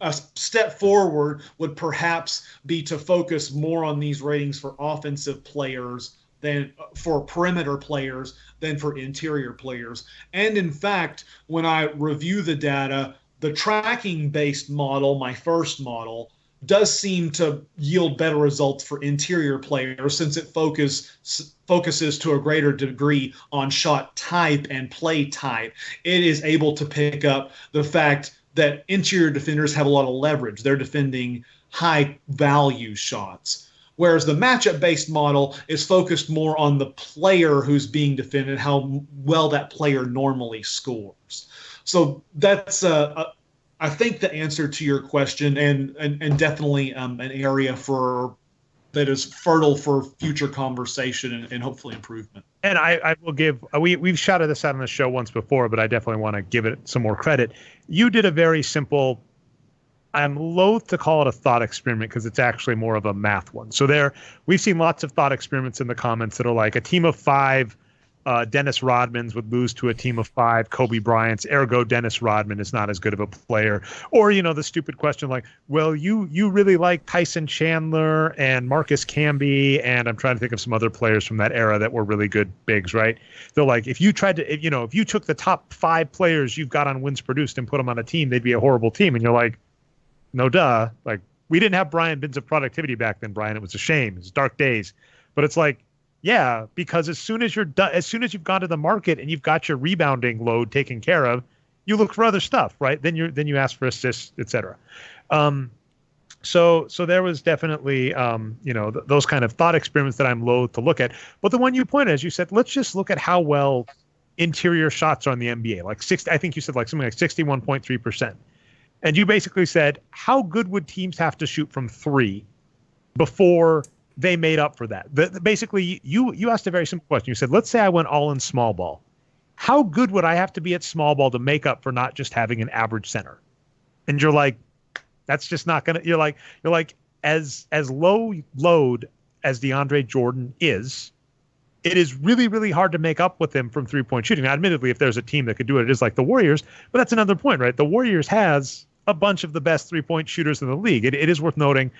A step forward would perhaps be to focus more on these ratings for offensive players than for perimeter players than for interior players. And in fact, when I review the data, the tracking-based model, my first model, does seem to yield better results for interior players since it focuses to a greater degree on shot type and play type. It is able to pick up the fact that interior defenders have a lot of leverage. They're defending high-value shots. Whereas the matchup-based model is focused more on the player who's being defended, how well that player normally scores. So that's, I think, the answer to your question, and definitely an area that is fertile for future conversation and hopefully improvement. And I will give, we've shouted this out on the show once before, but I definitely want to give it some more credit. You did a very simple, I'm loath to call it a thought experiment because it's actually more of a math one. So we've seen lots of thought experiments in the comments that are like a team of 5 Dennis Rodman's would lose to a team of 5 Kobe Bryant's, ergo Dennis Rodman is not as good of a player. Or, the stupid question like, well, you really like Tyson Chandler and Marcus Camby, and I'm trying to think of some other players from that era that were really good bigs, right? They're like, if you tried to, if you took the top 5 players you've got on wins produced and put them on a team, they'd be a horrible team. And you're like, no duh. Like, we didn't have Brian bins of productivity back then, Brian. It was a shame. It was dark days. But it's like, yeah, because as soon as you've gone to the market and you've got your rebounding load taken care of, you look for other stuff, right? Then you ask for assists, etc. So there was definitely those kind of thought experiments that I'm loath to look at. But the one you pointed, as you said, let's just look at how well interior shots are in the NBA. Like I think you said like something like 61.3%. And you basically said, how good would teams have to shoot from 3 before they made up for that? Basically, you asked a very simple question. You said, let's say I went all in small ball. How good would I have to be at small ball to make up for not just having an average center? And you're like, that's just not gonna. You're like as low load as DeAndre Jordan is, it is really, really hard to make up with him from 3-point shooting. Now, admittedly, if there's a team that could do it, it is like the Warriors. But that's another point, right? The Warriors has a bunch of the best 3-point shooters in the league. It is worth noting.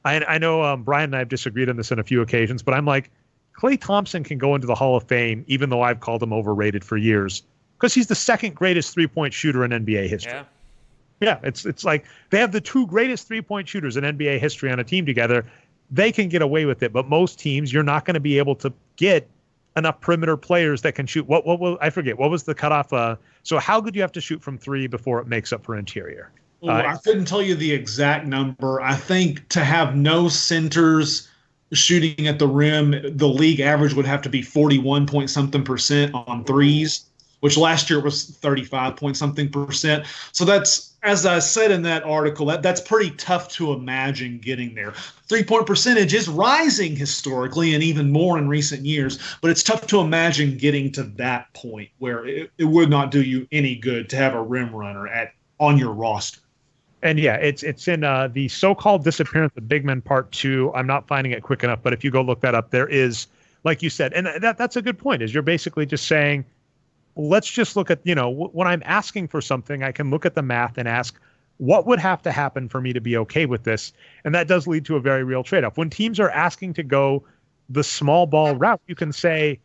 I know Brian and I have disagreed on this on a few occasions, but I'm like, Klay Thompson can go into the Hall of Fame, even though I've called him overrated for years, because he's the second greatest 3-point shooter in NBA history. Yeah, it's like they have the 2 greatest 3-point shooters in NBA history on a team together. They can get away with it, but most teams, you're not going to be able to get enough perimeter players that can shoot. What I forget, what was the cutoff? So how good do you have to shoot from 3 before it makes up for interior? I couldn't tell you the exact number. I think to have no centers shooting at the rim, the league average would have to be 41 point something percent on threes, which last year was 35 point something percent. So that's, as I said in that article, that's pretty tough to imagine getting there. 3-point percentage is rising historically and even more in recent years, but it's tough to imagine getting to that point where it would not do you any good to have a rim runner on your roster. And yeah, it's in the so-called disappearance of big men part 2. I'm not finding it quick enough, but if you go look that up, there is, like you said, and that's a good point, is you're basically just saying, let's just look at, when I'm asking for something, I can look at the math and ask, what would have to happen for me to be okay with this? And that does lead to a very real trade-off. When teams are asking to go the small ball route, you can say,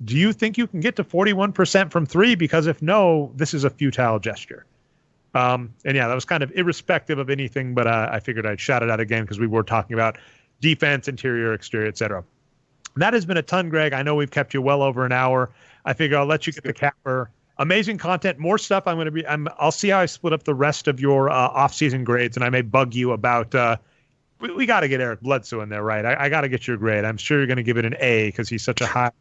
do you think you can get to 41% from 3? Because if no, this is a futile gesture. And yeah, that was kind of irrespective of anything, but I figured I'd shout it out again because we were talking about defense, interior, exterior, etc. That has been a ton, Greg. I know we've kept you well over an hour. I figure I'll let you get the capper. Amazing content, more stuff. I'll see how I split up the rest of your off-season grades, and I may bug you about. We got to get Eric Bledsoe in there, right? I got to get your grade. I'm sure you're going to give it an A because he's such a high,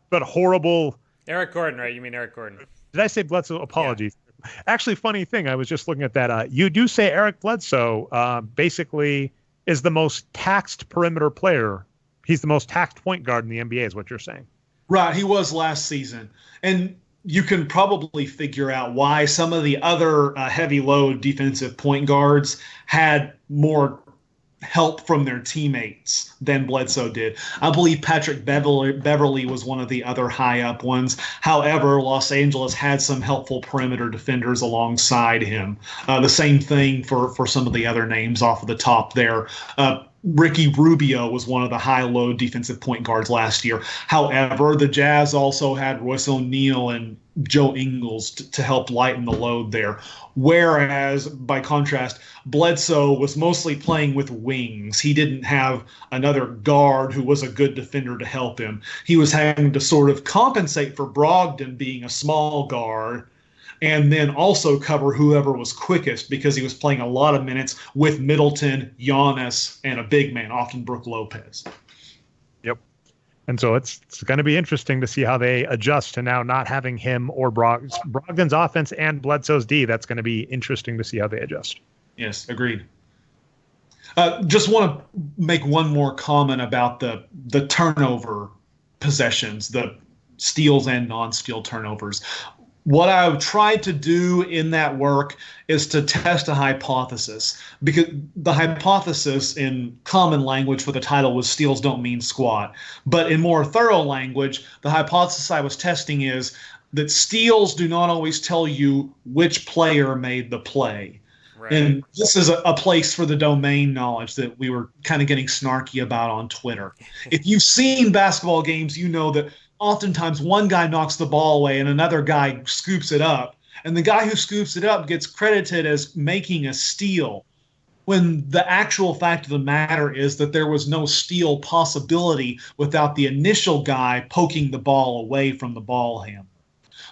but horrible. Eric Gordon, right? You mean Eric Gordon? Did I say Bledsoe? Apologies. Yeah. Actually, funny thing, I was just looking at that. You do say Eric Bledsoe basically is the most taxed perimeter player. He's the most taxed point guard in the NBA is what you're saying. Right. He was last season. And you can probably figure out why some of the other heavy load defensive point guards had more help from their teammates than Bledsoe did. I believe Patrick Beverly was one of the other high up ones. However, Los Angeles had some helpful perimeter defenders alongside him. The same thing for some of the other names off of the top there. Ricky Rubio was one of the high-low defensive point guards last year. However, the Jazz also had Royce O'Neal and Joe Ingles to help lighten the load there. Whereas, by contrast, Bledsoe was mostly playing with wings. He didn't have another guard who was a good defender to help him. He was having to sort of compensate for Brogdon being a small guard and then also cover whoever was quickest because he was playing a lot of minutes with Middleton, Giannis, and a big man, often Brook Lopez. Yep. And so it's going to be interesting to see how they adjust to now not having him or Brogdon's offense and Bledsoe's D. That's going to be interesting to see how they adjust. Yes, agreed. Just want to make one more comment about the turnover possessions, the steals and non-steal turnovers. what I've tried to do in that work is to test a hypothesis, because the hypothesis in common language for the title was steals don't mean squat. But in more thorough language, the hypothesis I was testing is that steals do not always tell you which player made the play. Right. And this is a place for the domain knowledge that we were kind of getting snarky about on Twitter. If you've seen basketball games, you know that oftentimes one guy knocks the ball away and another guy scoops it up. And the guy who scoops it up gets credited as making a steal, when the actual fact of the matter is that there was no steal possibility without the initial guy poking the ball away from the ball handler.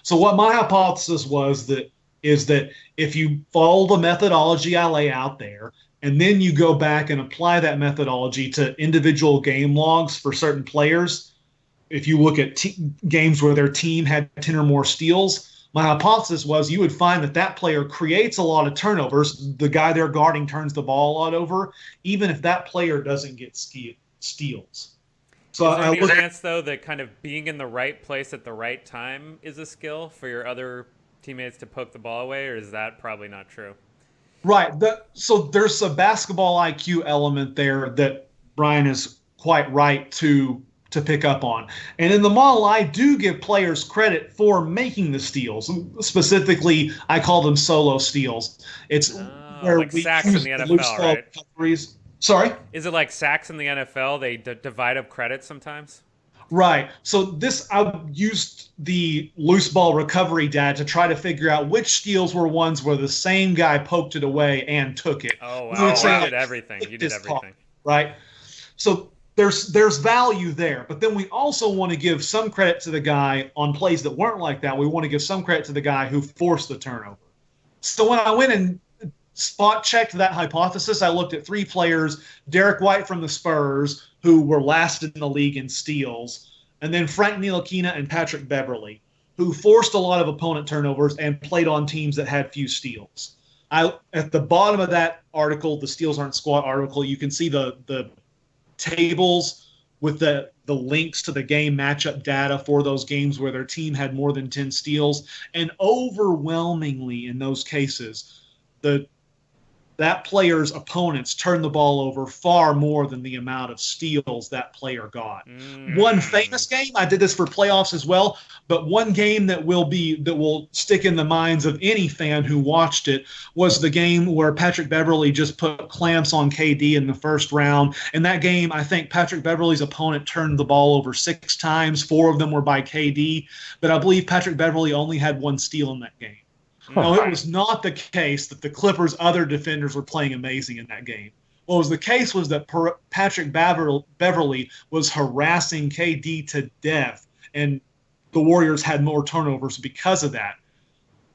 So what my hypothesis is that if you follow the methodology I lay out there, and then you go back and apply that methodology to individual game logs for certain players, if you look at games where their team had 10 or more steals, my hypothesis was you would find that player creates a lot of turnovers. The guy they're guarding turns the ball a lot over, even if that player doesn't get steals. So is there any chance, though, that kind of being in the right place at the right time is a skill for your other teammates to poke the ball away, or is that probably not true? Right. So there's a basketball IQ element there that Brian is quite right to pick up on. And in the model, I do give players credit for making the steals. Specifically, I call them solo steals. It's where like we sacks in the NFL, right? Recoveries. Sorry? Is it like sacks in the NFL? They divide up credit sometimes? Right. So I used the loose ball recovery data to try to figure out which steals were ones where the same guy poked it away and took it. Oh, wow. You did everything. Right. So there's value there, but then we also want to give some credit to the guy on plays that weren't like that. We want to give some credit to the guy who forced the turnover. So when I went and spot checked that hypothesis, I looked at 3 players: Derek White from the Spurs, who were last in the league in steals, and then Frank Ntilikina and Patrick Beverley, who forced a lot of opponent turnovers and played on teams that had few steals. At the bottom of that article, the Steals Aren't Squat article, you can see the tables with the links to the game matchup data for those games where their team had more than 10 steals. And overwhelmingly in those cases, that player's opponents turned the ball over far more than the amount of steals that player got. One famous game, I did this for playoffs as well, but one game that will stick in the minds of any fan who watched it was the game where Patrick Beverley just put clamps on KD in the first round. In that game, I think Patrick Beverley's opponent turned the ball over 6 times. 4 of them were by KD, but I believe Patrick Beverley only had 1 steal in that game. No, it was not the case that the Clippers' other defenders were playing amazing in that game. What was the case was that Patrick Beverley was harassing KD to death, and the Warriors had more turnovers because of that.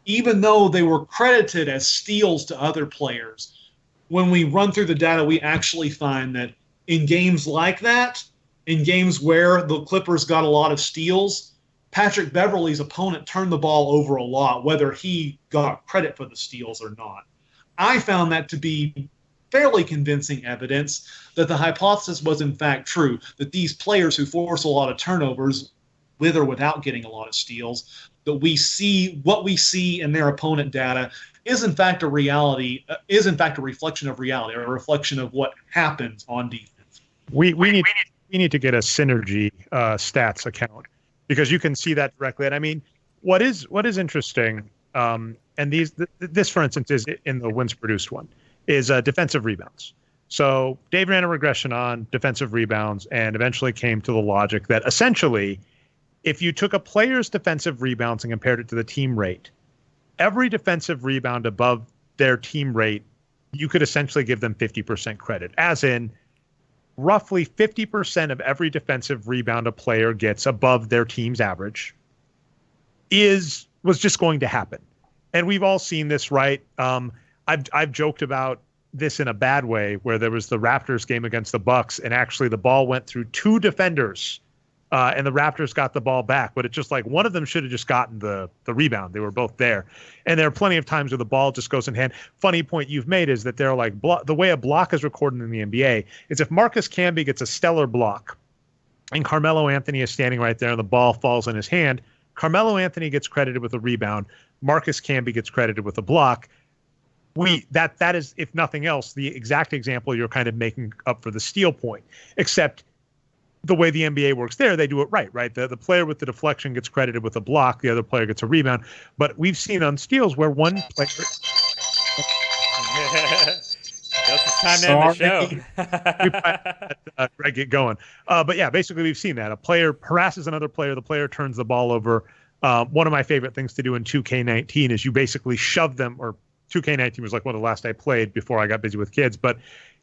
Even though they were credited as steals to other players, when we run through the data, we actually find that in games like that, in games where the Clippers got a lot of steals, Patrick Beverley's opponent turned the ball over a lot, whether he got credit for the steals or not. I found that to be fairly convincing evidence that the hypothesis was in fact true, that these players who force a lot of turnovers, with or without getting a lot of steals, that what we see in their opponent data is in fact a reflection of reality, or a reflection of what happens on defense. We need to get a synergy stats account, because you can see that directly. And I mean, what is interesting, and this, for instance, is in the wins produced one, is defensive rebounds. So Dave ran a regression on defensive rebounds and eventually came to the logic that essentially, if you took a player's defensive rebounds and compared it to the team rate, every defensive rebound above their team rate, you could essentially give them 50% credit, as in roughly 50% of every defensive rebound a player gets above their team's average was just going to happen. And we've all seen this, right? I've joked about this in a bad way, where there was the Raptors game against the Bucks, and actually the ball went through 2 defenders, and the Raptors got the ball back. But it's just like one of them should have just gotten the rebound. They were both there. And there are plenty of times where the ball just goes in hand. Funny point you've made is that they're like the way a block is recorded in the NBA is if Marcus Camby gets a stellar block and Carmelo Anthony is standing right there and the ball falls in his hand, Carmelo Anthony gets credited with a rebound. Marcus Camby gets credited with a block. That is, if nothing else, the exact example you're kind of making up for the steal point, except the way the NBA works there, they do it right? The player with the deflection gets credited with a block, the other player gets a rebound. But we've seen on steals where one player... It's time to end the show. Greg, get going. But yeah, basically we've seen that. A player harasses another player, the player turns the ball over. One of my favorite things to do in 2K19 is you basically shove them, or 2K19 was like one of the last I played before I got busy with kids, but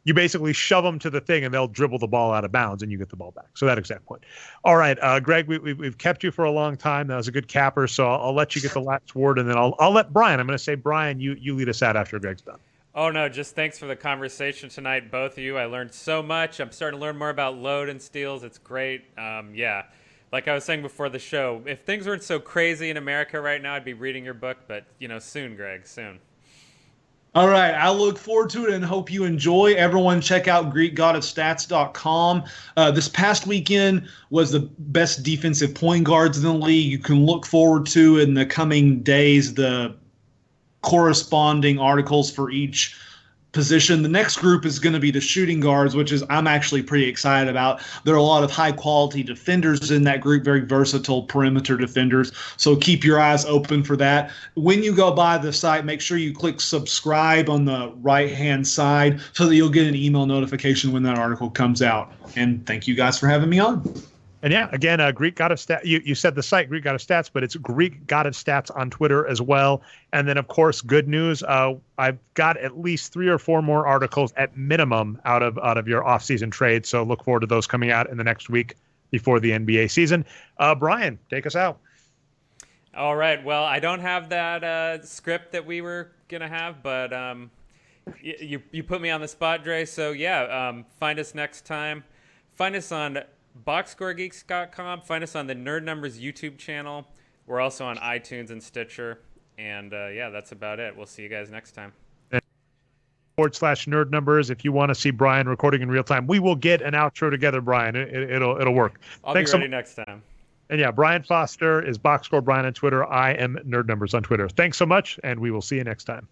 you basically shove them to the thing and they'll dribble the ball out of bounds and you get the ball back. So that exact point. All right, Greg, we've kept you for a long time. That was a good capper, so I'll let you get the last word, and then I'll let Brian. I'm going to say, Brian, you lead us out after Greg's done. Oh, no, just thanks for the conversation tonight, both of you. I learned so much. I'm starting to learn more about load and steals. It's great. Yeah, like I was saying before the show, if things weren't so crazy in America right now, I'd be reading your book, but, soon, Greg, soon. All right, I look forward to it and hope you enjoy. Everyone check out GreekGodOfStats.com. This past weekend was the best defensive point guards in the league. You can look forward to in the coming days the corresponding articles for each position. The next group is going to be the shooting guards, which is I'm actually pretty excited about. There are a lot of high-quality defenders in that group, very versatile perimeter defenders, so keep your eyes open for that. When you go by the site, make sure you click subscribe on the right-hand side so that you'll get an email notification when that article comes out. And thank you guys for having me on. And yeah, again, Greek God of Stats. You said the site Greek God of Stats, but it's Greek God of Stats on Twitter as well. And then, of course, good news. I've got at least 3 or 4 more articles at minimum out of your off-season trade. So look forward to those coming out in the next week before the NBA season. Brian, take us out. All right. Well, I don't have that script that we were gonna have, but you put me on the spot, Dre. So yeah, find us next time. Find us on BoxscoreGeeks.com. Find us on the Nerd Numbers YouTube channel. We're also on iTunes and Stitcher. And yeah, that's about it. We'll see you guys next time. /Nerd Numbers. If you want to see Brian recording in real time, we will get an outro together, Brian. It'll work. Thanks be ready next time. And yeah, Brian Foster is Boxscore Brian on Twitter. I am Nerd Numbers on Twitter. Thanks so much, and we will see you next time.